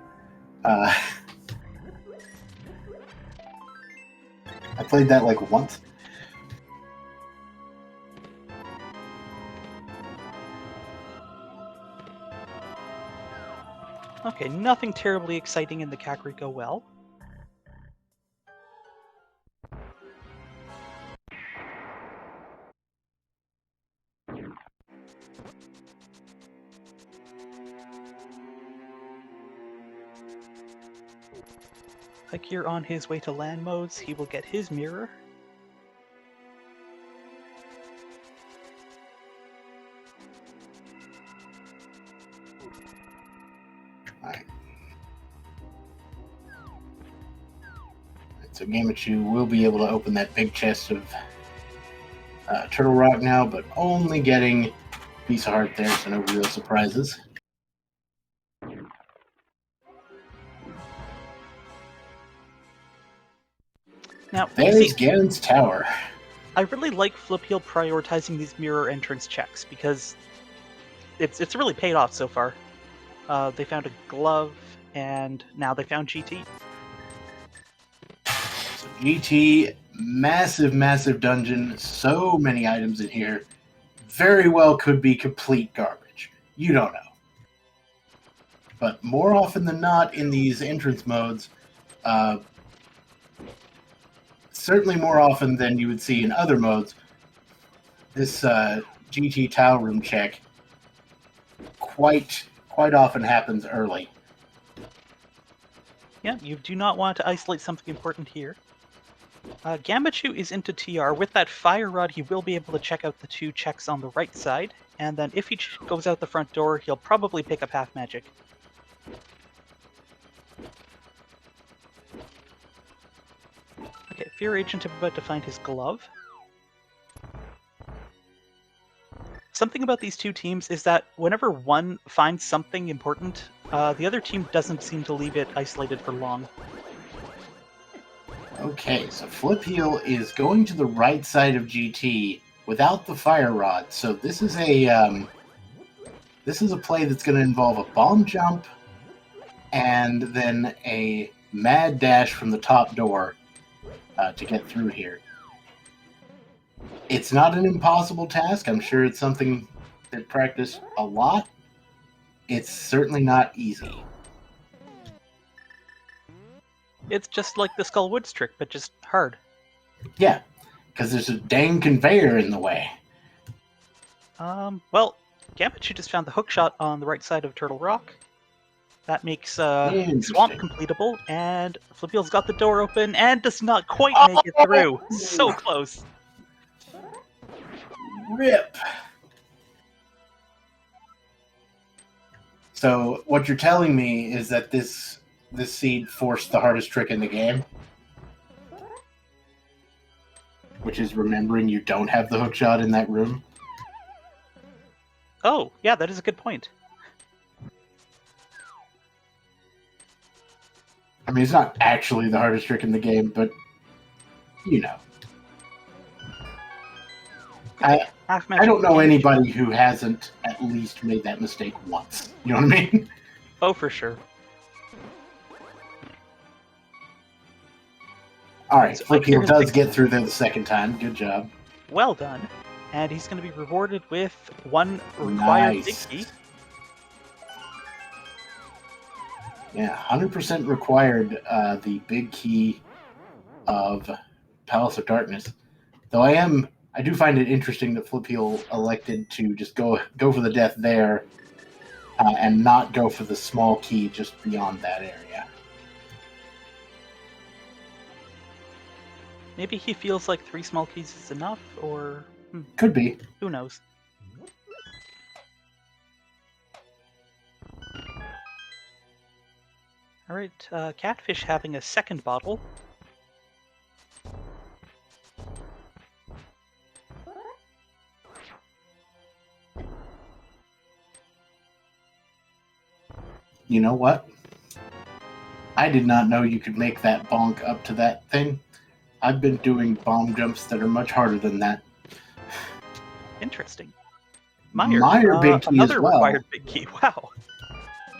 I played that like once. Okay, nothing terribly exciting in the Kakariko Well. Like you're on his way to land modes, he will get his mirror. Alright. So Gamachu will be able to open that big chest of Turtle Rock now, but only getting a piece of heart there, so no real surprises. Now, there's Ganon's Tower. I really like Flipheal prioritizing these mirror entrance checks because it's really paid off so far. They found a glove and now they found GT. So GT, massive dungeon, so many items in here. Very well could be complete garbage. You don't know. But more often than not in these entrance modes, certainly more often than you would see in other modes, this GT tile room check quite often happens early. Yeah, you do not want to isolate something important here. Gambachu is into TR. With that fire rod, he will be able to check out the 2 checks on the right side, and then if he goes out the front door, he'll probably pick up half magic. Okay, Fear Agent is about to find his glove. Something about these 2 teams is that whenever one finds something important, the other team doesn't seem to leave it isolated for long. Okay, so Flip Heel is going to the right side of GT without the fire rod. So this is a play that's going to involve a bomb jump and then a mad dash from the top door to get through here. It's not an impossible task. I'm sure it's something that practice a lot. It's certainly not easy. It's just like the Skull Woods trick, but just hard. Yeah, because there's a dang conveyor in the way. Well, Gambachu just found the hookshot on the right side of Turtle Rock. That makes Swamp completable, and Flippeel's got the door open and does not quite make it through. So close. Rip. So what you're telling me is that this seed forced the hardest trick in the game, which is remembering you don't have the hookshot in that room. Oh, yeah, that is a good point. I mean, it's not actually the hardest trick in the game, but you know. I don't know anybody who hasn't at least made that mistake once. You know what I mean? Oh, for sure. All right, Flipkeel does get through there the second time. Good job. Well done. And he's going to be rewarded with 1 required big key. Yeah, 100% required the big key of Palace of Darkness. Though I do find it interesting that Flipkeel elected to just go for the death there and not go for the small key just beyond that area. Maybe he feels like 3 small keys is enough, or... Could be. Who knows? Alright, Catfish having a second bottle. You know what? I did not know you could make that bonk up to that thing. I've been doing bomb jumps that are much harder than that. Interesting. Meyer big key another as well. Required big key. Wow.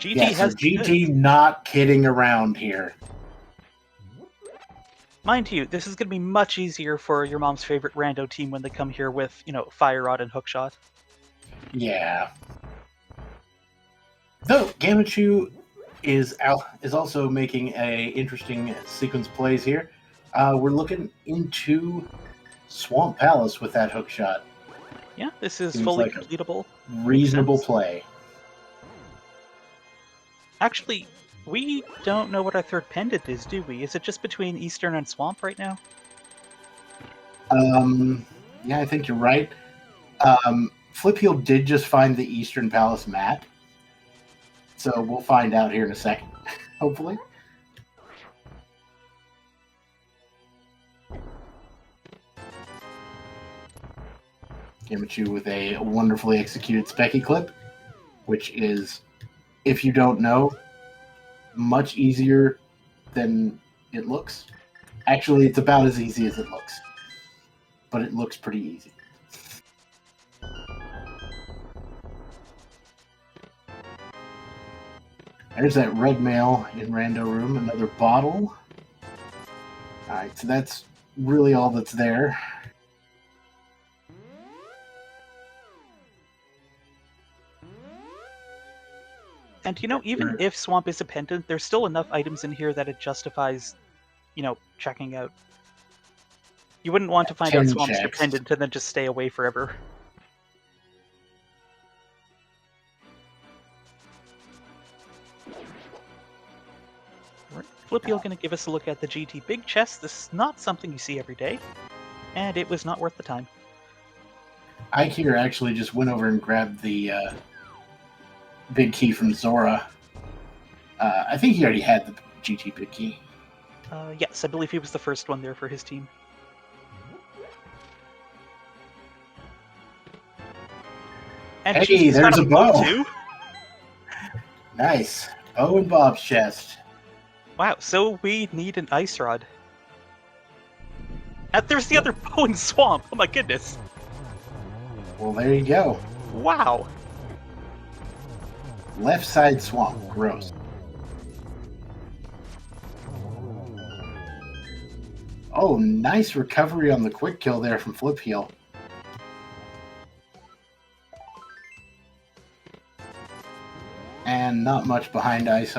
GT has GT not kidding around here. Mind you, this is going to be much easier for your mom's favorite rando team when they come here with, Fire Rod and Hookshot. Yeah. Though Gambachu is also making a interesting sequence plays here. We're looking into Swamp Palace with that hookshot. Yeah, this is Seems fully like completable. Reasonable play. Actually, we don't know what our third pendant is, do we? Is it just between Eastern and Swamp right now? Yeah, I think you're right. Flipheel did just find the Eastern Palace map. So we'll find out here in a second, hopefully. Gambachu with a wonderfully executed Specky clip, which is, if you don't know, much easier than it looks. Actually, it's about as easy as it looks. But it looks pretty easy. There's that red mail in Rando room, another bottle. Alright, so that's really all that's there. And even if Swamp is a pendant, there's still enough items in here that it justifies, checking out. You wouldn't want to find out 10 Swamp's your checks. pendant and then just stay away forever. Flippy'll going to give us a look at the GT Big Chest. This is not something you see every day, and it was not worth the time. Ike here actually just went over and grabbed the big key from Zora. I think he already had the GT big key. Yes, I believe he was the first one there for his team. And hey, there's a bow! Too. Nice. Bow and Bob's chest. Wow, so we need an ice rod. And there's the other bow and Swamp! Oh my goodness! Well, there you go. Wow! Left side Swamp. Gross. Oh, nice recovery on the quick kill there from Flip Heel. And not much behind Ice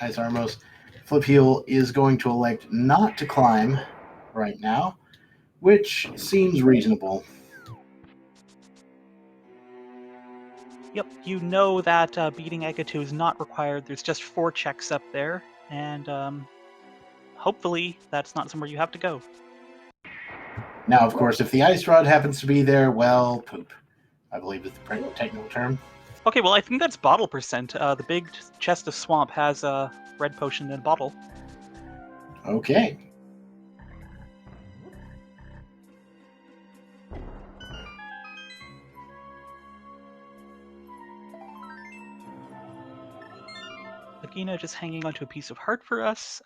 Armos. Flip Heel is going to elect not to climb right now, which seems reasonable. Yep, you know that beating Ega 2 is not required. There's just 4 checks up there, and hopefully that's not somewhere you have to go. Now, of course, if the ice rod happens to be there, well, poop, I believe is the technical term. Okay, well, I think that's bottle percent. The big chest of Swamp has a red potion in a bottle. Okay. Lagina just hanging onto a piece of heart for us.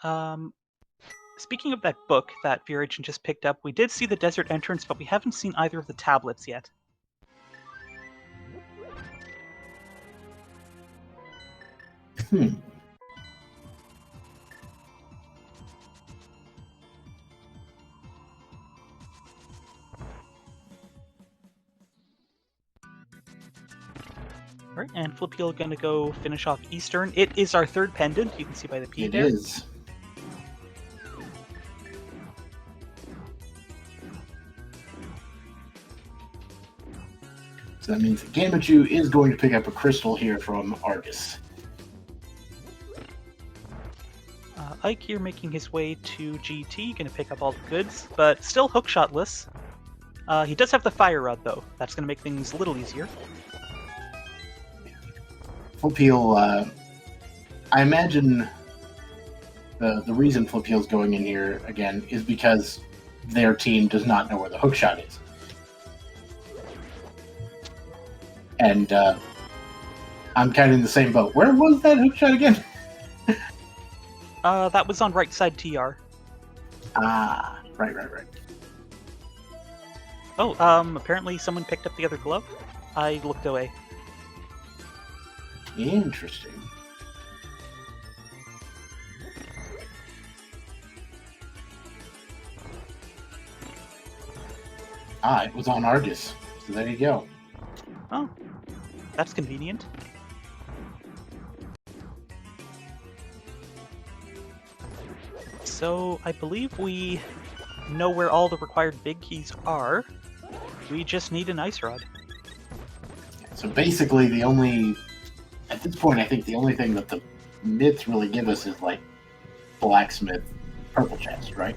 Speaking of that book that Fear Agent just picked up, we did see the desert entrance, but we haven't seen either of the tablets yet. Right, and Flipeel gonna go finish off Eastern. It is our third pendant, you can see by the P there. It is. So that means that Gamachu is going to pick up a crystal here from Argus. Ike here making his way to GT, gonna pick up all the goods, but still hookshotless. He does have the fire rod though. That's gonna make things a little easier. Flipeel, I imagine the reason Flipeel's going in here again is because their team does not know where the hookshot is. And I'm kind of in the same boat. Where was that hookshot again? That was on right side TR. Ah, right. Oh, apparently someone picked up the other glove. I looked away. Interesting. Ah, it was on Argus. So there you go. Oh, that's convenient. So, I believe we know where all the required big keys are. We just need an ice rod. So basically, at this point, I think the only thing that the myths really give us is like blacksmith purple chest, right?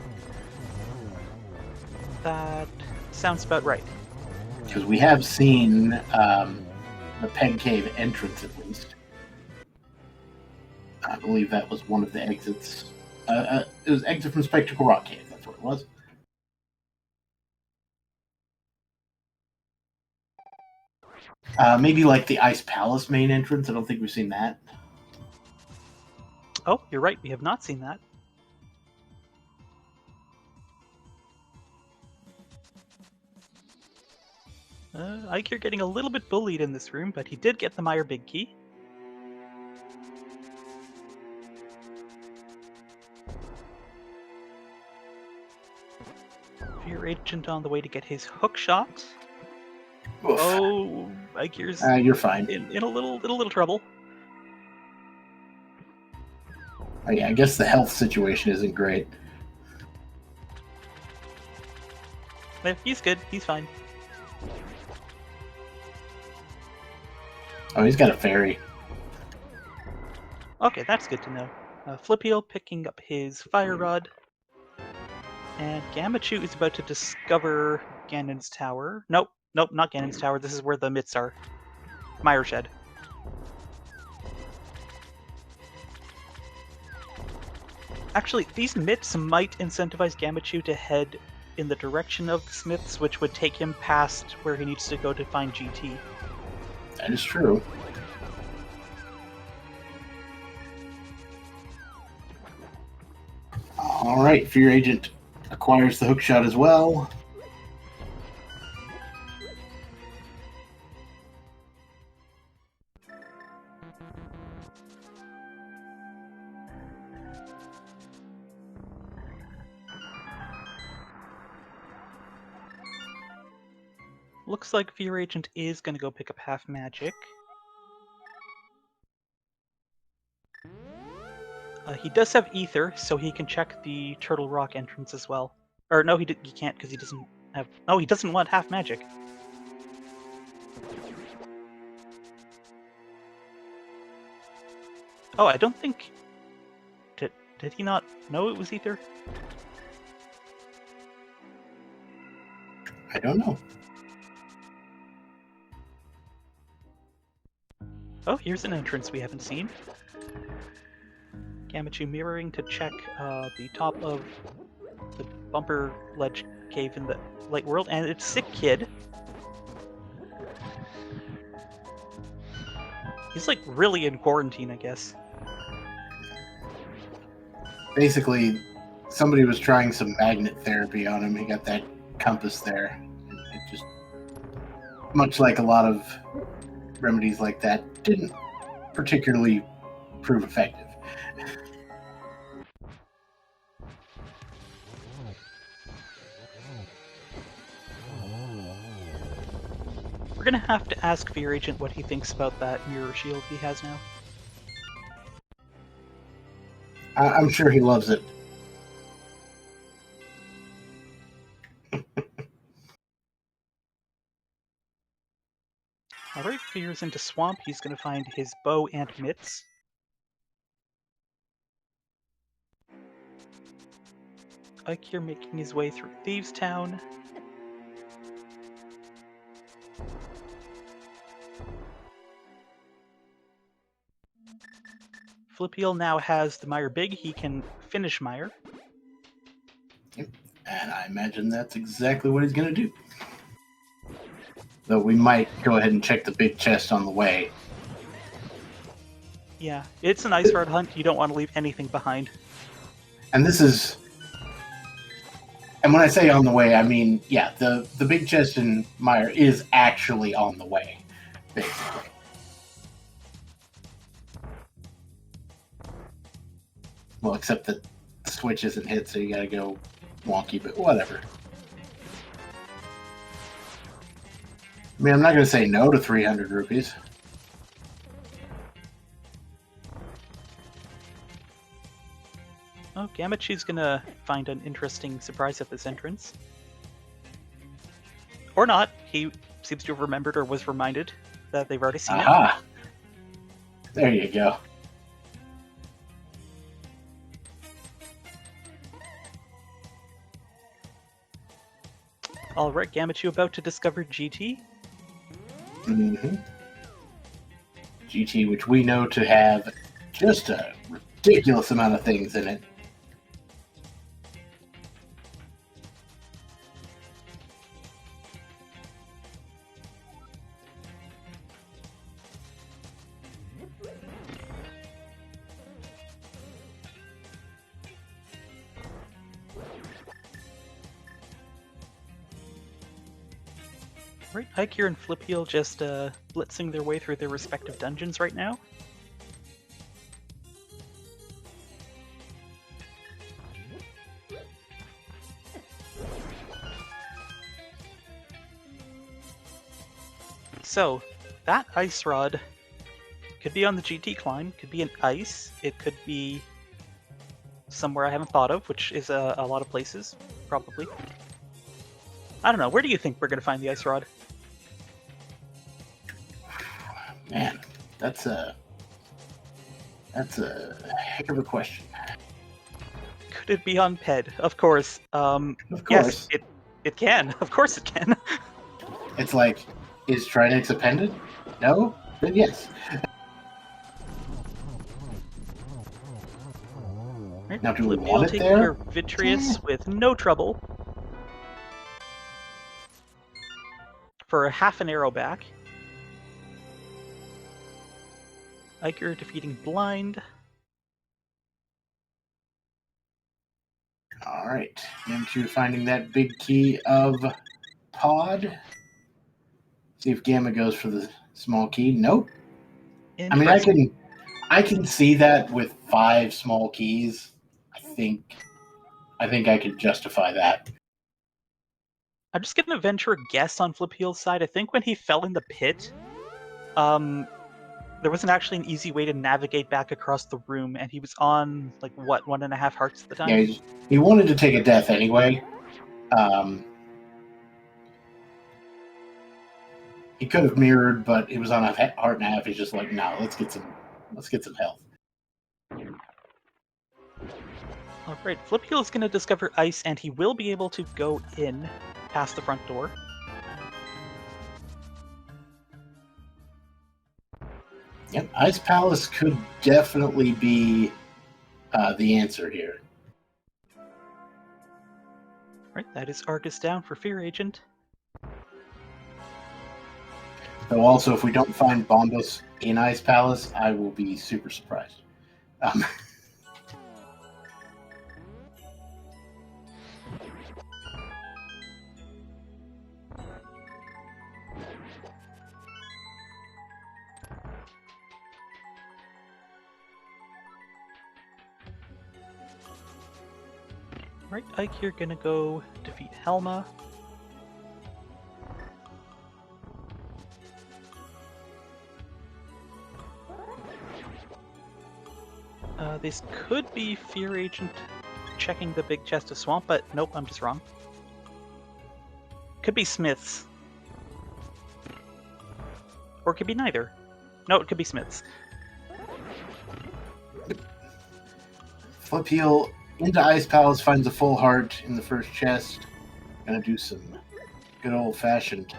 That sounds about right. Because we have seen the Peg Cave entrance at least. I believe that was one of the exits. It was exit from Spectacle Rock Cave. That's what it was. Maybe like the Ice Palace main entrance. I don't think we've seen that. Oh, you're right. We have not seen that. Ike, you're getting a little bit bullied in this room, but he did get the Meyer big key. Fear Agent on the way to get his hook shot. Oof. Oh, Ike's You're fine. in a little trouble. Oh, yeah, I guess the health situation isn't great. Yeah, he's good. He's fine. Oh, he's got a fairy. Okay, that's good to know. Flipio picking up his fire rod. And Gamachu is about to discover Ganon's tower. Nope, not Ganon's tower. This is where the myths are. Mire Shed. Actually, these myths might incentivize Gamachu to head in the direction of the smiths, which would take him past where he needs to go to find GT. That is true. All right, Fear Agent acquires the hookshot as well. Looks like Fear Agent is going to go pick up half magic. He does have Ether, so he can check the Turtle Rock entrance as well. Or no, he can't because he doesn't have... Oh, he doesn't want half magic. Oh, I don't think... Did he not know it was Ether? I don't know. Oh, here's an entrance we haven't seen. Gamachu mirroring to check the top of the bumper ledge cave in the light world, and it's Sick Kid. He's like really in quarantine, I guess. Basically, somebody was trying some magnet therapy on him. He got that compass there. It just, much like a lot of remedies like that, didn't particularly prove effective. We're gonna have to ask Fear Agent what he thinks about that mirror shield he has now. I'm sure he loves it. Alright, Fear's into Swamp. He's gonna find his bow and mitts. Ike here making his way through Thieves Town. Flipeel now has the Mire Big. He can finish Mire. And I imagine that's exactly what he's going to do. Though we might go ahead and check the big chest on the way. Yeah, it's an ice rod hunt. You don't want to leave anything behind. And this is... And when I say on the way, I mean, yeah, the big chest in Mire is actually on the way, basically. Well, except that the switch isn't hit, so you gotta go wonky, but whatever. I mean, I'm not gonna say no to 300 rupees. Oh, Gamachu's gonna find an interesting surprise at this entrance. Or not. He seems to have remembered or was reminded that they've already seen it. Aha! There you go. Alright, Gamachu about to discover GT. Mm-hmm. GT, which we know to have just a ridiculous amount of things in it. Right, Ike here and Flipeel just blitzing their way through their respective dungeons right now. So that ice rod could be on the GT climb, could be in ice, it could be somewhere I haven't thought of, which is a lot of places, probably. I don't know. Where do you think we're going to find the ice rod? Man, that's a heck of a question. Could it be on PED? Of course. Of Yes, course. it can. Of course it can. It's like, is Trinex appended? No? Then yes. Right, Now, do we Flippy want will it take there? care of Vitreous with no trouble. For a half an arrow back. Iker defeating Blind. Alright. Into finding that big key of pod. See if Gamma goes for the small key. Nope. I mean, I can see that with 5 small keys. I think I could justify that. I'm just gonna venture a guess on Flipheel's side. I think when he fell in the pit, there wasn't actually an easy way to navigate back across the room, and he was on, like, what, 1.5 hearts at the time? Yeah, he wanted to take a death anyway. He could have mirrored, but he was on a heart and a half. He's just like, no, let's get some health. Alright, Flipheel is going to discover ice, and he will be able to go in past the front door. Yep, Ice Palace could definitely be the answer here. Right, that is Argus down for Fear Agent. Though also, if we don't find Bombus in Ice Palace, I will be super surprised. Right, Ike, you're gonna go defeat Helma. This could be Fear Agent checking the big chest of Swamp, but nope, I'm just wrong. Could be Smith's. Or it could be neither. No, it could be Smith's. Flipeel into Ice Palace, finds a full heart in the first chest. Gonna do some good old-fashioned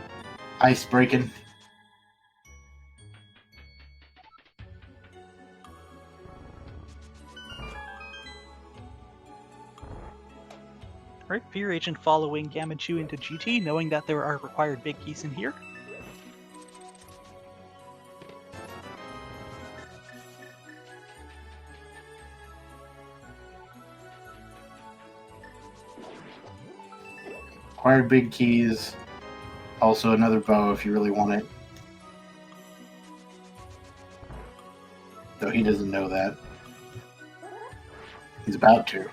ice breaking. Right, Fear Agent following Gamachu into GT, knowing that there are required big keys in here. Required big keys. Also another bow if you really want it. Though he doesn't know that. He's about to.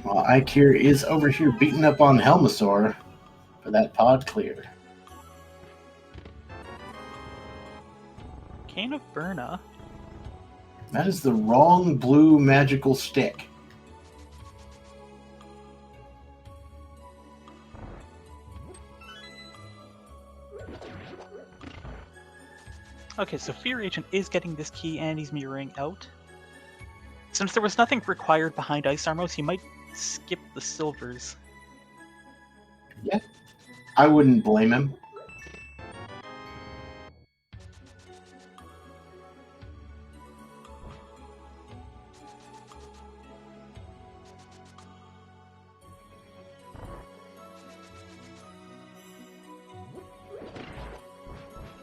While Ikir is over here beating up on Helmasaur for that pod clear. Cane of Burna. That is the wrong blue magical stick. Okay, so Fear Agent is getting this key and he's mirroring out. Since there was nothing required behind Ice Armos, he might skip the silvers. Yeah, I wouldn't blame him.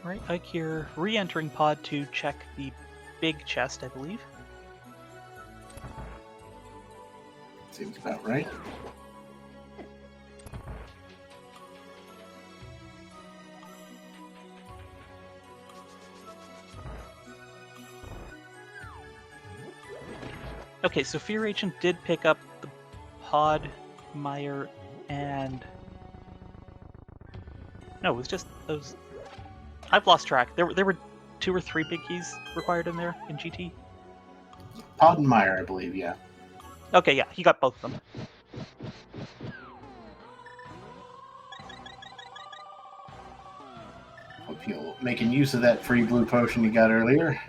Right, Ike here re-entering pod to check the big chest, I believe. Seems about right. Okay, so Fear Agent did pick up the Pod, Meyer, and... No, it was just those... I've lost track. There were 2 or 3 big keys required in there in GT. Podmeyer, I believe, yeah. Okay, yeah, he got both of them. Hope you're making use of that free blue potion you got earlier.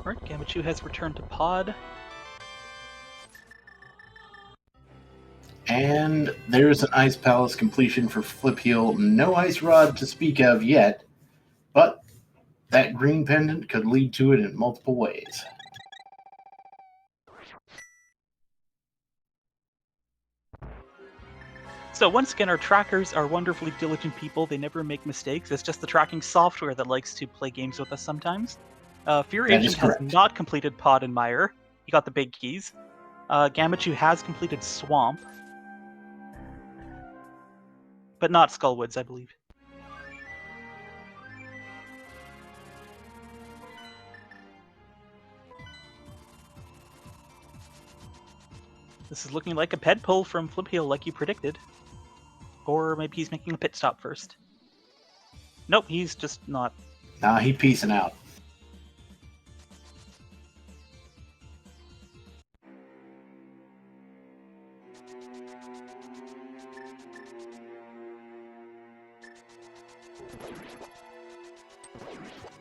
Alright, Gamachu has returned to Pod. And there's an Ice Palace completion for Flip Heel. No Ice Rod to speak of yet, but that green pendant could lead to it in multiple ways. So once again, our trackers are wonderfully diligent people. They never make mistakes. It's just the tracking software that likes to play games with us sometimes. Fear That is Agent has correct. not completed Pod and Meyer. He got the big keys. Gamachu has completed Swamp. But not Skullwoods, I believe. This is looking like a ped pull from Flip Heel like you predicted. Or maybe he's making a pit stop first. Nope, he's just not. Nah, he peacing out.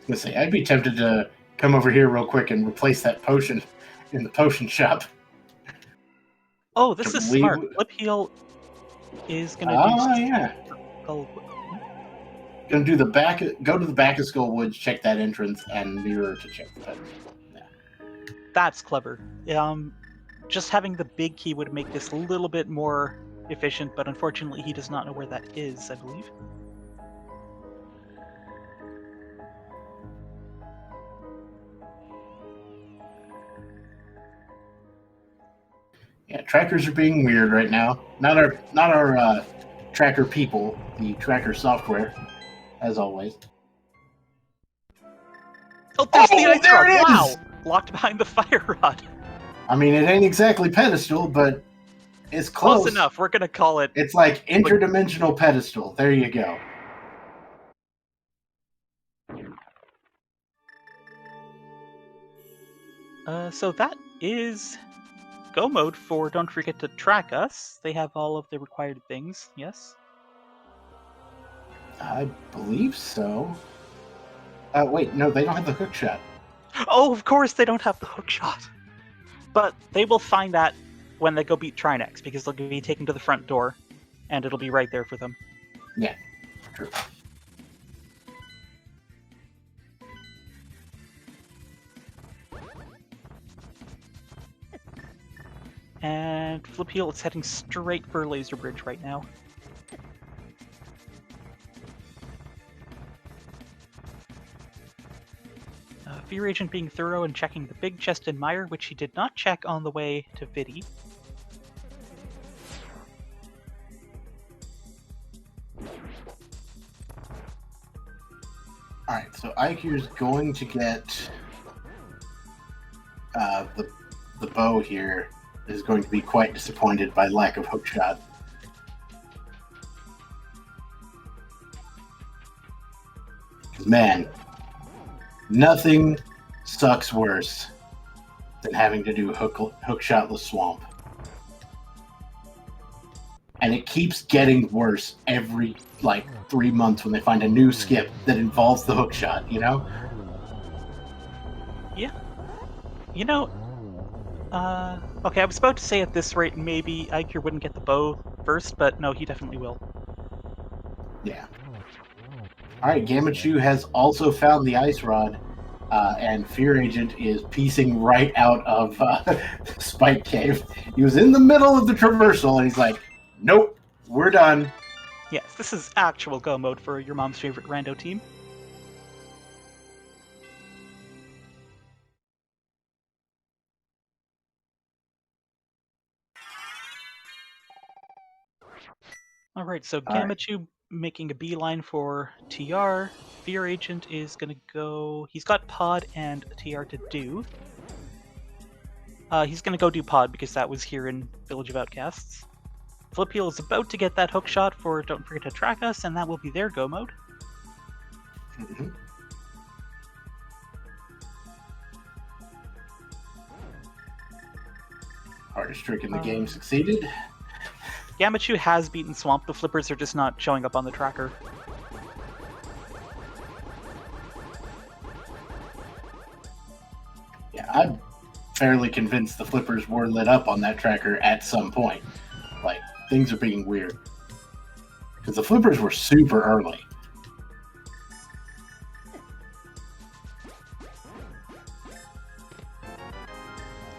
Let's say I'd be tempted to come over here real quick and replace that potion in the potion shop. Oh, this is smart. Flip Heel is gonna do. Yeah. Oh, Gonna do the back. Go to the back of Skullwoods, check that entrance, and mirror to check that. Yeah. That's clever. Just having the big key would make this a little bit more efficient, but unfortunately he does not know where that is, I believe. Yeah, trackers are being weird right now. Not our tracker people, the tracker software, as always. Oh, there's the ice there rod! it is! Wow! Locked behind the fire rod. I mean, it ain't exactly pedestal, but it's close. Close enough. We're gonna call it. It's like interdimensional pedestal. There you go. So that is go mode for Don't Forget to Track Us. They have all of the required things, yes? I believe so. Wait, no, they don't have the hook shot. Oh, of course they don't have the hook shot. But they will find that when they go beat Trinex, because they'll be taken to the front door, and it'll be right there for them. Yeah, true. And Flip Heel is heading straight for Laser Bridge right now. Fear Agent being thorough and checking the big chest in Meyer, which he did not check on the way to Vidi. Alright, so Ike's going to get the bow here is going to be quite disappointed by lack of hook shot. Because, man, nothing sucks worse than having to do hook shotless swamp. And it keeps getting worse every, 3 months when they find a new skip that involves the hook shot, you know? Yeah. You know, okay, I was about to say at this rate maybe Iker wouldn't get the bow first, but no, he definitely will. Yeah. Alright, Gamachu has also found the ice rod, and Fear Agent is piecing right out of Spike Cave. He was in the middle of the traversal, and he's like, nope, we're done. Yes, this is actual go mode for your mom's favorite rando team. All right, so All right. Gamachu making a beeline for TR. Fear Agent is going to go. He's got Pod and TR to do. He's going to go do Pod because that was here in Village of Outcasts. Flipheal is about to get that hook shot for Don't Forget to Track Us, and that will be their go mode. Mm-hmm. Hardest trick in the game succeeded. Gamachu has beaten Swamp. The flippers are just not showing up on the tracker. Yeah, I'm fairly convinced the flippers were lit up on that tracker at some point. Like, things are being weird. Because the flippers were super early.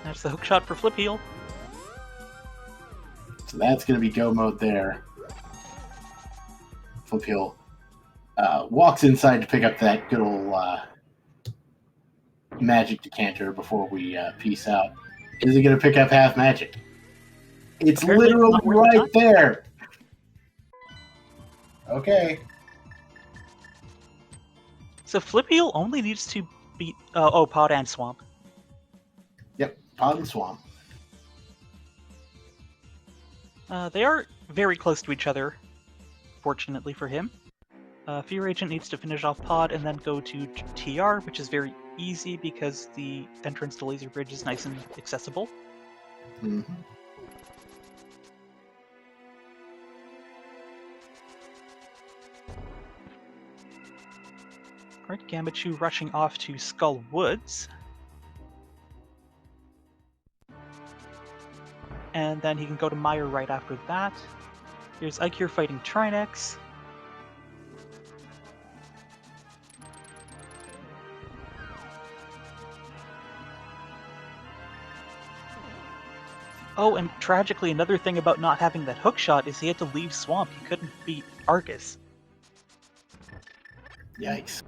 That's the hook shot for Flipheal. So that's going to be go mode there. Flipheal walks inside to pick up that good old magic decanter before we peace out. Is he going to pick up half magic? It's Apparently literally not worth the right time. there. Okay. So Flipheal only needs to beat Pod and Swamp. Yep, Pod and Swamp. They are very close to each other, fortunately for him. Fear Agent needs to finish off Pod and then go to TR, which is very easy because the entrance to Laser Bridge is nice and accessible. Mm-hmm. Alright, Gamachu rushing off to Skull Woods. And then he can go to Meyer right after that. Here's Ikir fighting Trinex. Oh, and tragically, another thing about not having that hook shot is he had to leave Swamp. He couldn't beat Arcus. Yikes.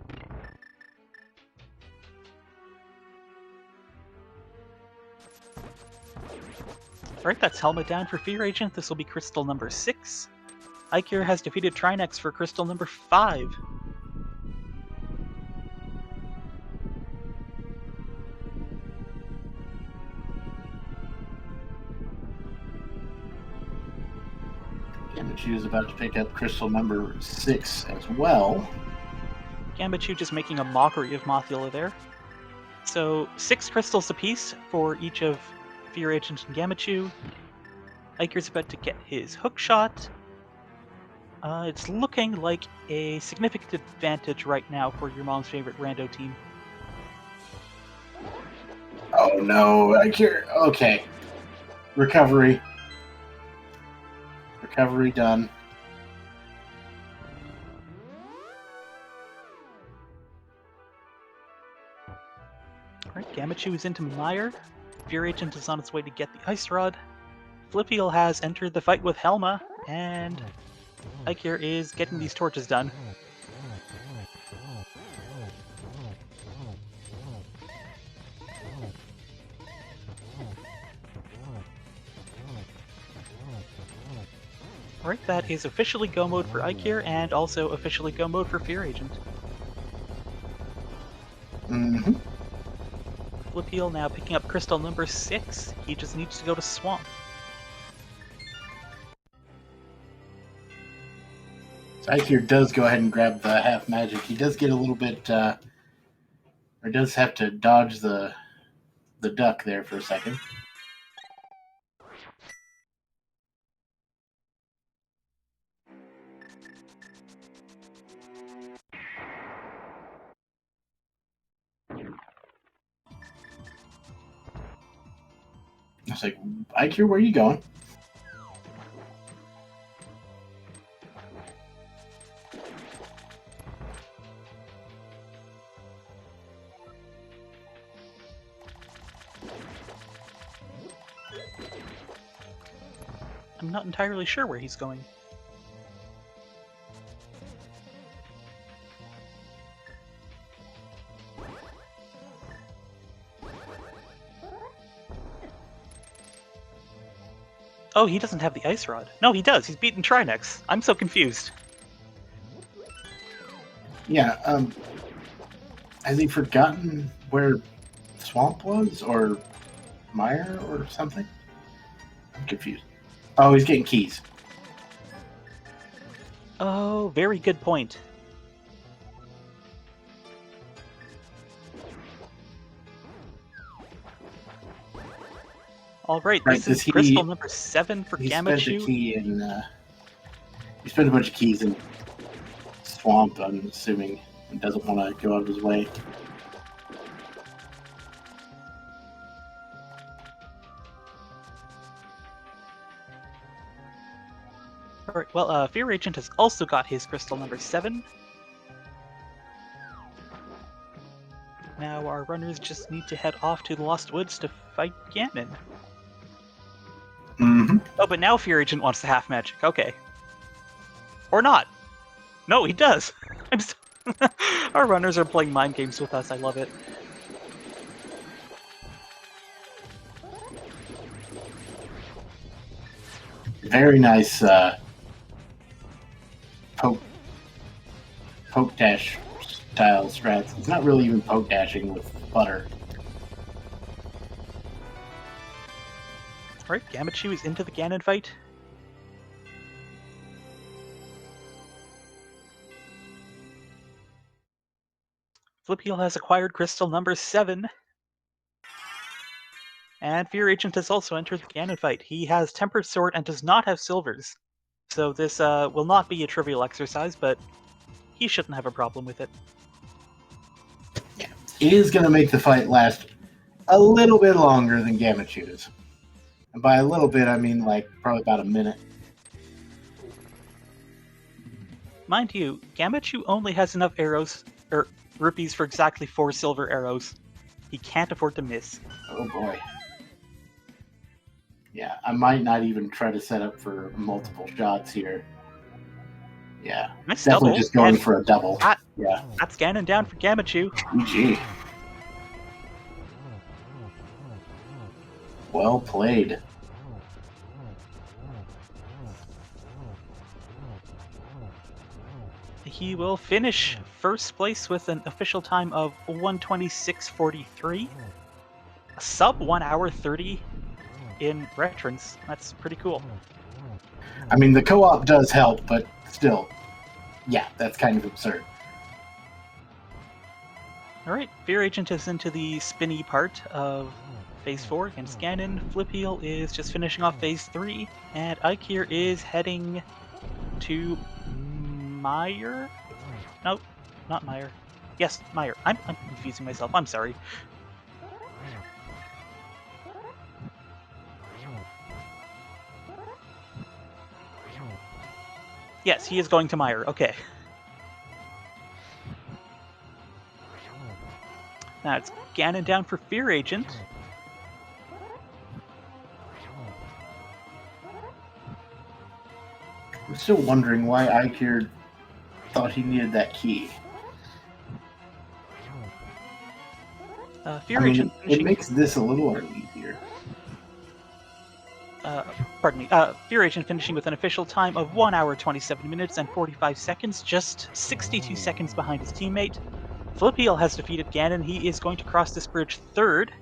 Alright, that's Helmet down for Fear Agent. This will be crystal number 6. Ikir has defeated Trinex for crystal number 5. Gamachu is about to pick up crystal number 6 as well. Gamachu just making a mockery of Mothula there. So 6 crystals apiece for each of Fear Agent and Gamachu. Ikir's about to get his hook shot. It's looking like a significant advantage right now for your mom's favorite Rando team. Oh no, Ikir. Okay. Recovery. Recovery done. Alright, Gamachu is into Meyer. Fear Agent is on its way to get the Ice Rod. Flipheal has entered the fight with Helma, and Ikir is getting these torches done. Alright, that is officially go mode for Ikir, and also officially go mode for Fear Agent. Mm-hmm. Flipheal now picking up crystal number 6. He just needs to go to Swamp. So Ikir does go ahead and grab the half magic. He does get a little bit, or does have to dodge the duck there for a second. I was like, Ikir, where are you going? I'm not entirely sure where he's going. Oh, he doesn't have the ice rod. No, he does. He's beaten Trinex. I'm so confused. Yeah, has he forgotten where Swamp was, or Mire, or something? I'm confused. Oh, he's getting keys. Oh, very good point. All right, Right, this is does crystal he- number 7 for He spent a Gamachu. key in. He spent a bunch of keys in Swamp, I'm assuming, and doesn't want to go out of his way. All right, well, Fear Agent has also got his crystal number 7. Now our runners just need to head off to the Lost Woods to fight Ganon. Mm-hmm. Oh, but now Fear Agent wants the half magic. Okay. Or not. No, he does. Our runners are playing mind games with us. I love it. Very nice poke dash style strats. It's not really even poke dashing with butter. Alright, Gamachu is into the Ganon fight. Flipheal has acquired crystal number 7. And Fear Agent has also entered the Ganon fight. He has Tempered Sword and does not have silvers. So this will not be a trivial exercise, but he shouldn't have a problem with it. Yeah. It is going to make the fight last a little bit longer than Gamachu's. And by a little bit, I mean like probably about a minute. Mind you, Gamachu only has enough arrows, or rupees for exactly 4 silver arrows. He can't afford to miss. Oh boy. Yeah, I might not even try to set up for multiple shots here. Yeah, Nice definitely double, just going and for a double. that- Yeah, That's Ganon down for Gamachu. GG. Well played. He will finish first place with an official time of 1:26:43. A sub 1 hour 30 in veterans. That's pretty cool. I mean, the co-op does help, but still, yeah, that's kind of absurd. Alright, Fear Agent is into the spinny part of Phase 4 against Ganon. Flipheal is just finishing off Phase 3, and Ikir is heading to Meyer? No, not Meyer. Yes, Meyer. I'm confusing myself. I'm sorry. Yes, he is going to Meyer. Okay. Now it's Ganon down for Fear Agent. I'm still wondering why Ikir thought he needed that key. Fear I mean, Agent it finishing. makes this a little easier. Pardon me. Fear Agent finishing with an official time of 1 hour 27 minutes and 45 seconds, just 62 seconds behind his teammate. Flipheal has defeated Ganon. He is going to cross this bridge third.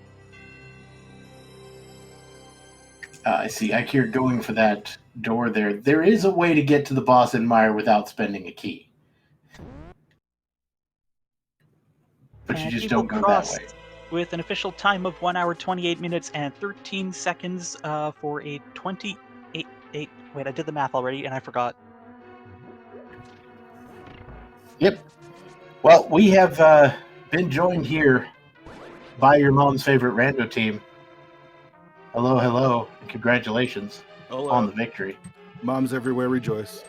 I see Ikir going for that door there. There is a way to get to the boss in Meyer without spending a key. But And you just he don't will go that way. with an official time of 1 hour 28 minutes and 13 seconds for a 28. Wait, I did the math already and I forgot. Yep. Well, we have been joined here by your mom's favorite Rando team. Hello, hello, and congratulations on the victory. Moms everywhere rejoice.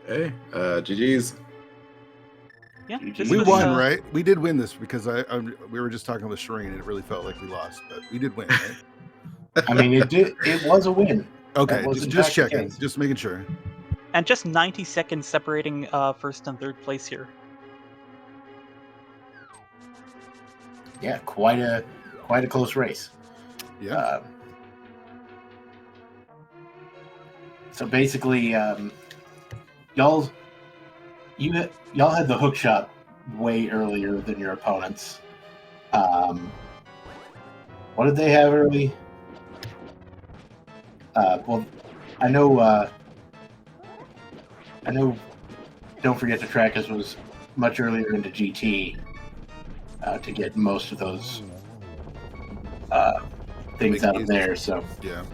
Hey, GG's. Yeah, GG. this We was, won, right? We did win this because we were just talking with Shireen and it really felt like we lost, but we did win, right? I mean, it was a win. Okay, That was in just fact the checking, case. just making sure. And just 90 seconds separating first and third place here. Yeah, quite a close race. Yeah. So basically, y'all had the hook shot way earlier than your opponents. What did they have early? Well, I know. Don't Forget to Track Us was much earlier into GT to get most of those things out of there. So yeah,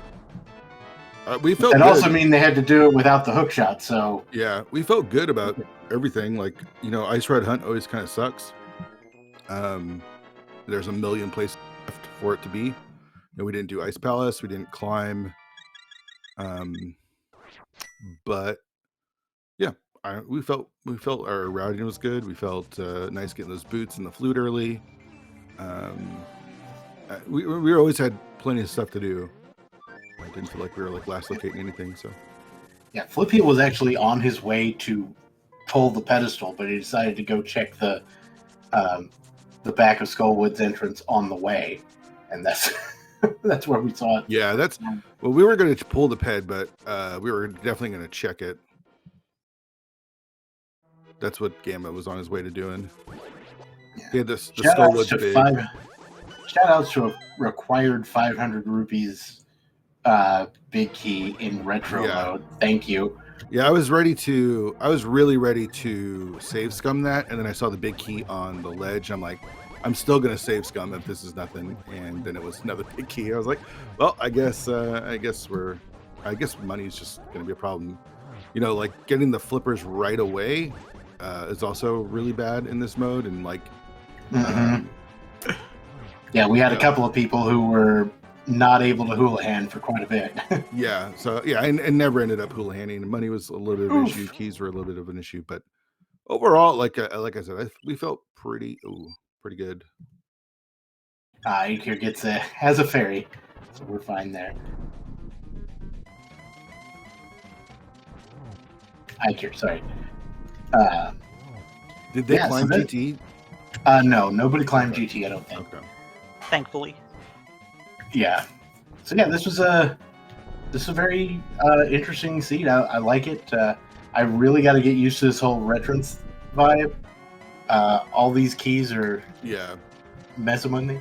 we felt. That good. also mean they had to do it without the hook shot. So yeah, we felt good about everything. Like, Ice Ride Hunt always kind of sucks. There's a million places left for it to be. We didn't do Ice Palace. We didn't climb. But yeah, we felt our routing was good. We felt nice getting those boots and the flute early. We always had plenty of stuff to do. I didn't feel like we were last locating anything. So yeah, Flippy was actually on his way to pull the pedestal, but he decided to go check the back of Skullwood's entrance on the way, and that's that's where we saw it. Yeah, we were going to pull the ped, but we were definitely going to check it. That's what Gamma was on his way to doing. Yeah. He had the Skullwood big. Shout outs to a required 500 rupees big key in retro mode. Thank you. Yeah, I was really ready to save scum that, and then I saw the big key on the ledge. I'm like, I'm still gonna save scum if this is nothing. And then it was another big key. I was like, well, I guess money's just gonna be a problem. Like getting the flippers right away is also really bad in this mode, and like. Yeah, we had a couple of people who were not able to hula-hand for quite a bit. Yeah, so yeah, I never ended up hula-handing. Money was a little bit of an issue. Keys were a little bit of an issue, but overall, like I said, we felt pretty good. Ikir has a fairy, so we're fine there. Ikir, sorry. Did they climb GT? No, nobody climbed GT, I don't think. Okay. Thankfully. Yeah. So yeah, this was a very interesting seed. I like it. I really got to get used to this whole Retrance vibe. All these keys are messing with me.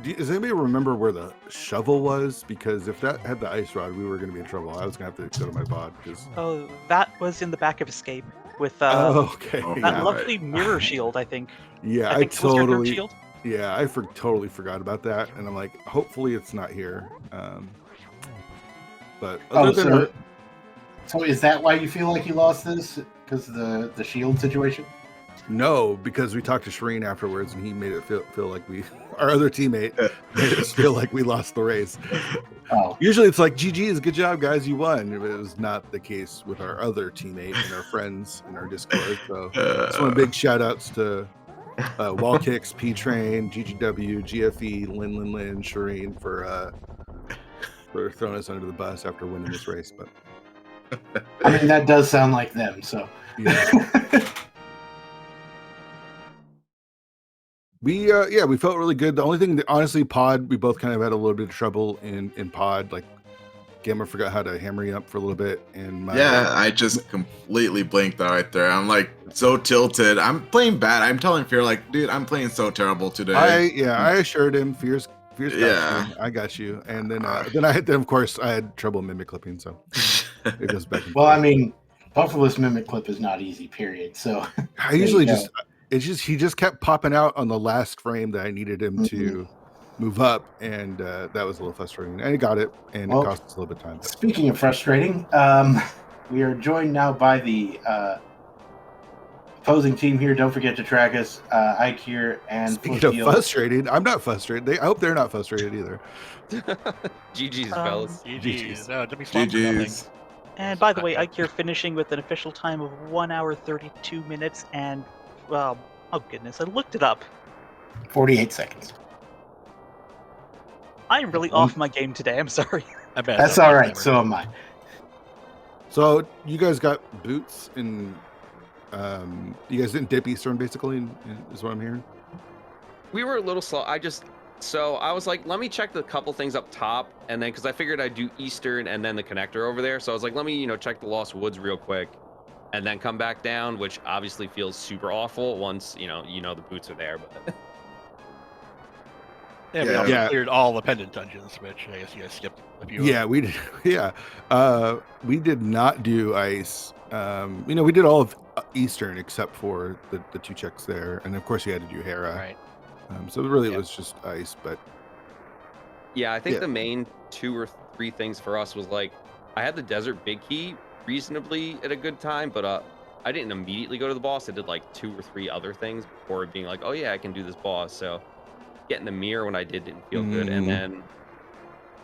Does anybody remember where the shovel was? Because if that had the ice rod, we were going to be in trouble. I was going to have to go to my pod. Oh, that was in the back of Escape with okay. that lovely mirror shield, I think. Yeah, I think it was your mirror shield. Yeah, I totally forgot about that, and I'm like, hopefully it's not here. But so is that why you feel like you lost this? Because of the shield situation? No, because we talked to Shireen afterwards, and he made it feel like our other teammate made us feel like we lost the race. Oh. Usually it's like, GG's, good job, guys, you won. But it was not the case with our other teammate and our friends in our Discord. So just want big shout outs to Wall Kicks, P Train, GGW, GFE, Lin, Shireen for throwing us under the bus after winning this race. But I mean, that does sound like them. So yeah. We felt really good. The only thing that, honestly, pod, we both kind of had a little bit of trouble in pod. Like Gamma forgot how to hammer you up for a little bit, and I just completely blinked out right there. I'm like so tilted. I'm playing bad. I'm telling Fear like, dude, I'm playing so terrible today. I assured him, Fear's got you. I got you. And then of course I had trouble mimic clipping, so it goes back. Well, I mean, Buffalo's mimic clip is not easy. Period. So I usually he just kept popping out on the last frame that I needed him to move up, and that was a little frustrating. And he got it, and it cost us a little bit of time. Speaking of frustrating, we are joined now by the opposing team here. Don't forget to track us, Ike here, and speaking of frustrating, I'm not frustrated. I hope they're not frustrated either. GG's, fellas. GG's. No, don't be swamped for nothing. And by the way, Ike here finishing with an official time of 1 hour 32 minutes and, well, oh goodness, I looked it up. 48 seconds. I'm really off my game today. I'm sorry. I bet. That's all right. So am I. So you guys got boots, and you guys didn't dip Eastern, basically, is what I'm hearing. We were a little slow. So I was like, let me check the couple things up top, and then because I figured I'd do Eastern and then the connector over there. So I was like, let me check the Lost Woods real quick, and then come back down, which obviously feels super awful once the boots are there. But Yeah, we also cleared all the pendant dungeons, which I guess you guys skipped a few. Yeah, we did. Yeah, we did not do ice. We did all of Eastern except for the 2 checks there, and of course you had to do Hera. Right. So really it was just ice, but yeah, I think the main 2 or 3 things for us was like, I had the Desert Big Key reasonably at a good time, but I didn't immediately go to the boss. I did like 2 or 3 other things before being like, oh yeah, I can do this boss. So getting the mirror when I didn't feel good. And then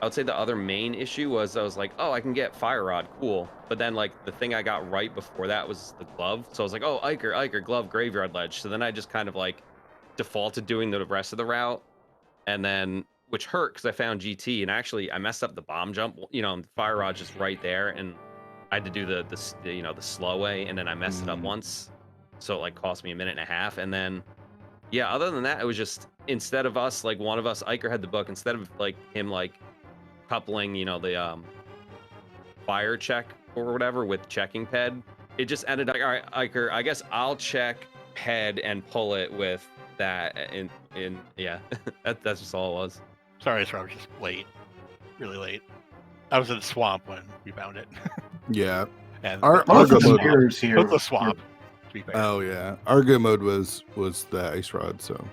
I would say the other main issue was I was like, oh, I can get Fire Rod, cool. But then like the thing I got right before that was the glove. So I was like, oh, Iker, glove, graveyard ledge. So then I just kind of like defaulted doing the rest of the route, and then which hurt because I found GT, and actually I messed up the bomb jump. Fire Rod's just right there, and I had to do the slow way, and then I messed it up once, so it like cost me a minute and a half. And then yeah, other than that, it was just instead of us like one of us, Iker had the book, instead of like him like coupling the fire check or whatever with checking ped, it just ended up, all right, Iker, I guess I'll check ped and pull it with that in yeah. That's just all it was. Sorry, I was just late, really late. I was in the swamp when we found it. yeah, And Both of the mirrors here. both the swamp. To be fair. oh yeah, Argo mode was the ice rod. So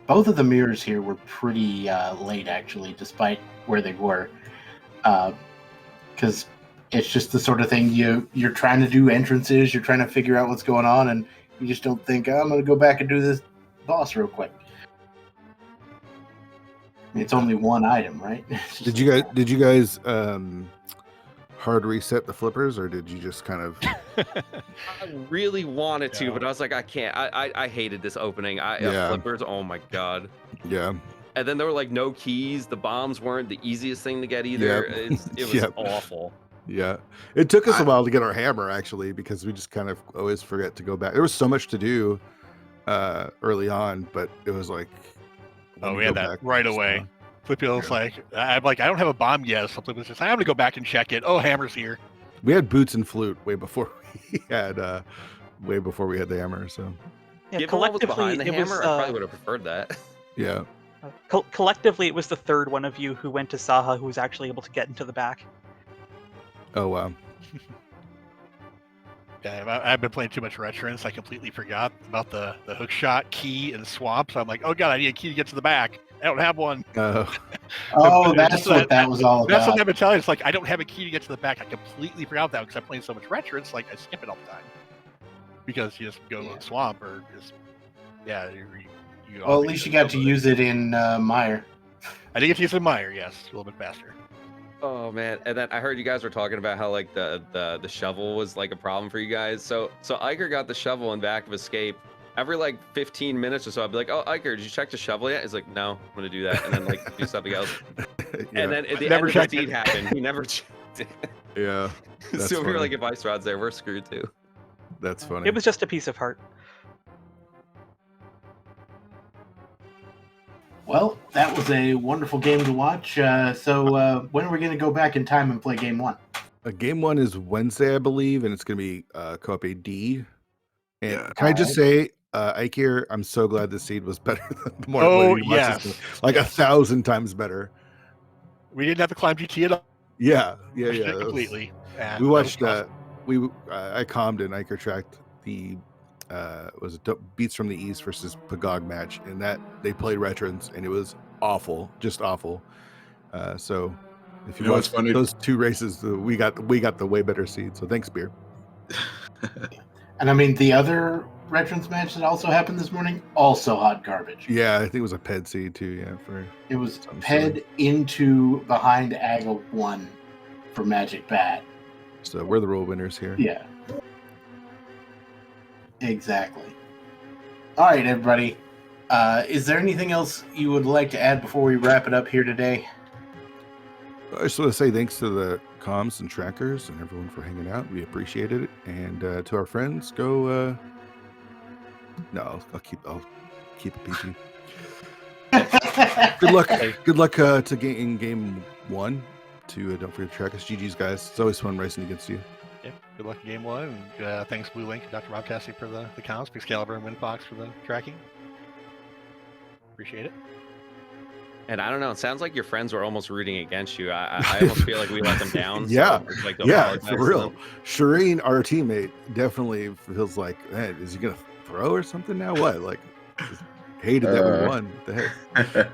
Both of the mirrors here were pretty late, actually, despite where they were, because it's just the sort of thing you're trying to do entrances, you're trying to figure out what's going on, and you just don't think, I'm going to go back and do this boss real quick. It's only one item, right? did you guys hard reset the flippers, or did you just kind of? I really wanted to, but I was like, I can't. I hated this opening. Flippers, oh my god. Yeah. And then there were like no keys. The bombs weren't the easiest thing to get either. Yep. It was awful. Yeah, it took us a while to get our hammer, actually, because we just kind of always forget to go back. There was so much to do early on, but it was like, we had that right away. Flippy was like, I'm like, I don't have a bomb yet. So Flippy was just, I'm going to go back and check it. Oh, hammer's here. We had boots and flute way before we had the hammer. So Yeah, Given what was collectively, behind the it hammer, was I probably would have preferred that. yeah. Collectively, it was the third one of you who went to Saha who was actually able to get into the back. Oh wow. Yeah, I've been playing too much Retrance. I completely forgot about the hook shot, key, and swamp. So I'm like, oh god, I need a key to get to the back. I don't have one. Oh, that's what that was all about. That's what I've been telling you. It's like, I don't have a key to get to the back. I completely forgot that because I'm playing so much Retrance. Like, I skip it all the time. Because you just go to the swamp or just, Well, at least you got to use it in Meyer. I did get to use it in Meyer, yes. A little bit faster. Oh man, and then I heard you guys were talking about how like the shovel was like a problem for you guys. So Iker got the shovel in back of Escape. Every like 15 minutes or so, I'd be like, "Oh, Iker, did you check the shovel yet?" He's like, "No, I'm gonna do that," and then like do something else. And then at the end of the deed happened. He never checked it. Yeah. So if you're like, if Ice Rod's there, we're screwed too. That's funny. It was just a piece of heart. Well, that was a wonderful game to watch. So when are we going to go back in time and play game one? Game one is Wednesday, I believe, and it's going to be co-op AD. And can I just say, Iker, I'm so glad the seed was better than the more. Oh, yes. Like 1,000 times better. We didn't have to climb GT at all. Yeah. Completely. We watched, I calmed and Iker tracked the was it Beats from the East versus Pagog match, and that they played Retrance, and it was awful, just awful. So if you watch those two races, we got the way better seed. So thanks, Beer. And I mean, the other Retrance match that also happened this morning, also hot garbage. Yeah, I think it was a PED seed too. Yeah, it was PED into behind AGA 1 for Magic Bat. So we're the rule winners here. Yeah. Exactly. All right, everybody. Is there anything else you would like to add before we wrap it up here today? I just want to say thanks to the comms and trackers and everyone for hanging out. We appreciated it. And to our friends, go. No, I'll keep it PG. Good luck. Good luck to in game 1. Don't forget to track us. GG's, guys. It's always fun racing against you. Yeah, good luck in game 1. And thanks, Blue Link and Dr. Rob Tassi for the counts. Excalibur and Windfox for the tracking. Appreciate it. And I don't know. It sounds like your friends were almost rooting against you. I almost feel like we let them down. Yeah, so it's like for real. Shireen, our teammate, definitely feels like, man, is he gonna throw or something now? What? Like, just hated that we won. What the heck?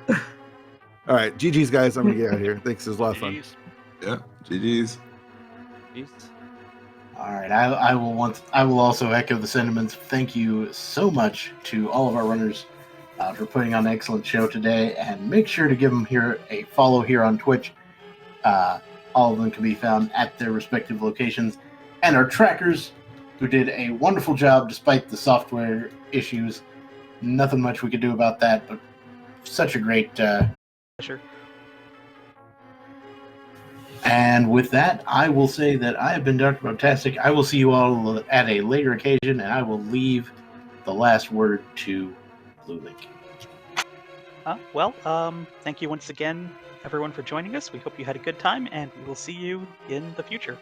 All right, GG's, guys. I'm gonna get out of here. Thanks. It was a lot of fun. Yeah, GG's. All right, I will also echo the sentiments. Thank you so much to all of our runners for putting on an excellent show today, and make sure to give them a follow here on Twitch. All of them can be found at their respective locations, and our trackers, who did a wonderful job despite the software issues. Nothing much we could do about that, but such a great. Sure. And with that, I will say that I have been Dr. Fantastic. I will see you all at a later occasion, and I will leave the last word to Blue Link. Thank you once again, everyone, for joining us. We hope you had a good time, and we will see you in the future.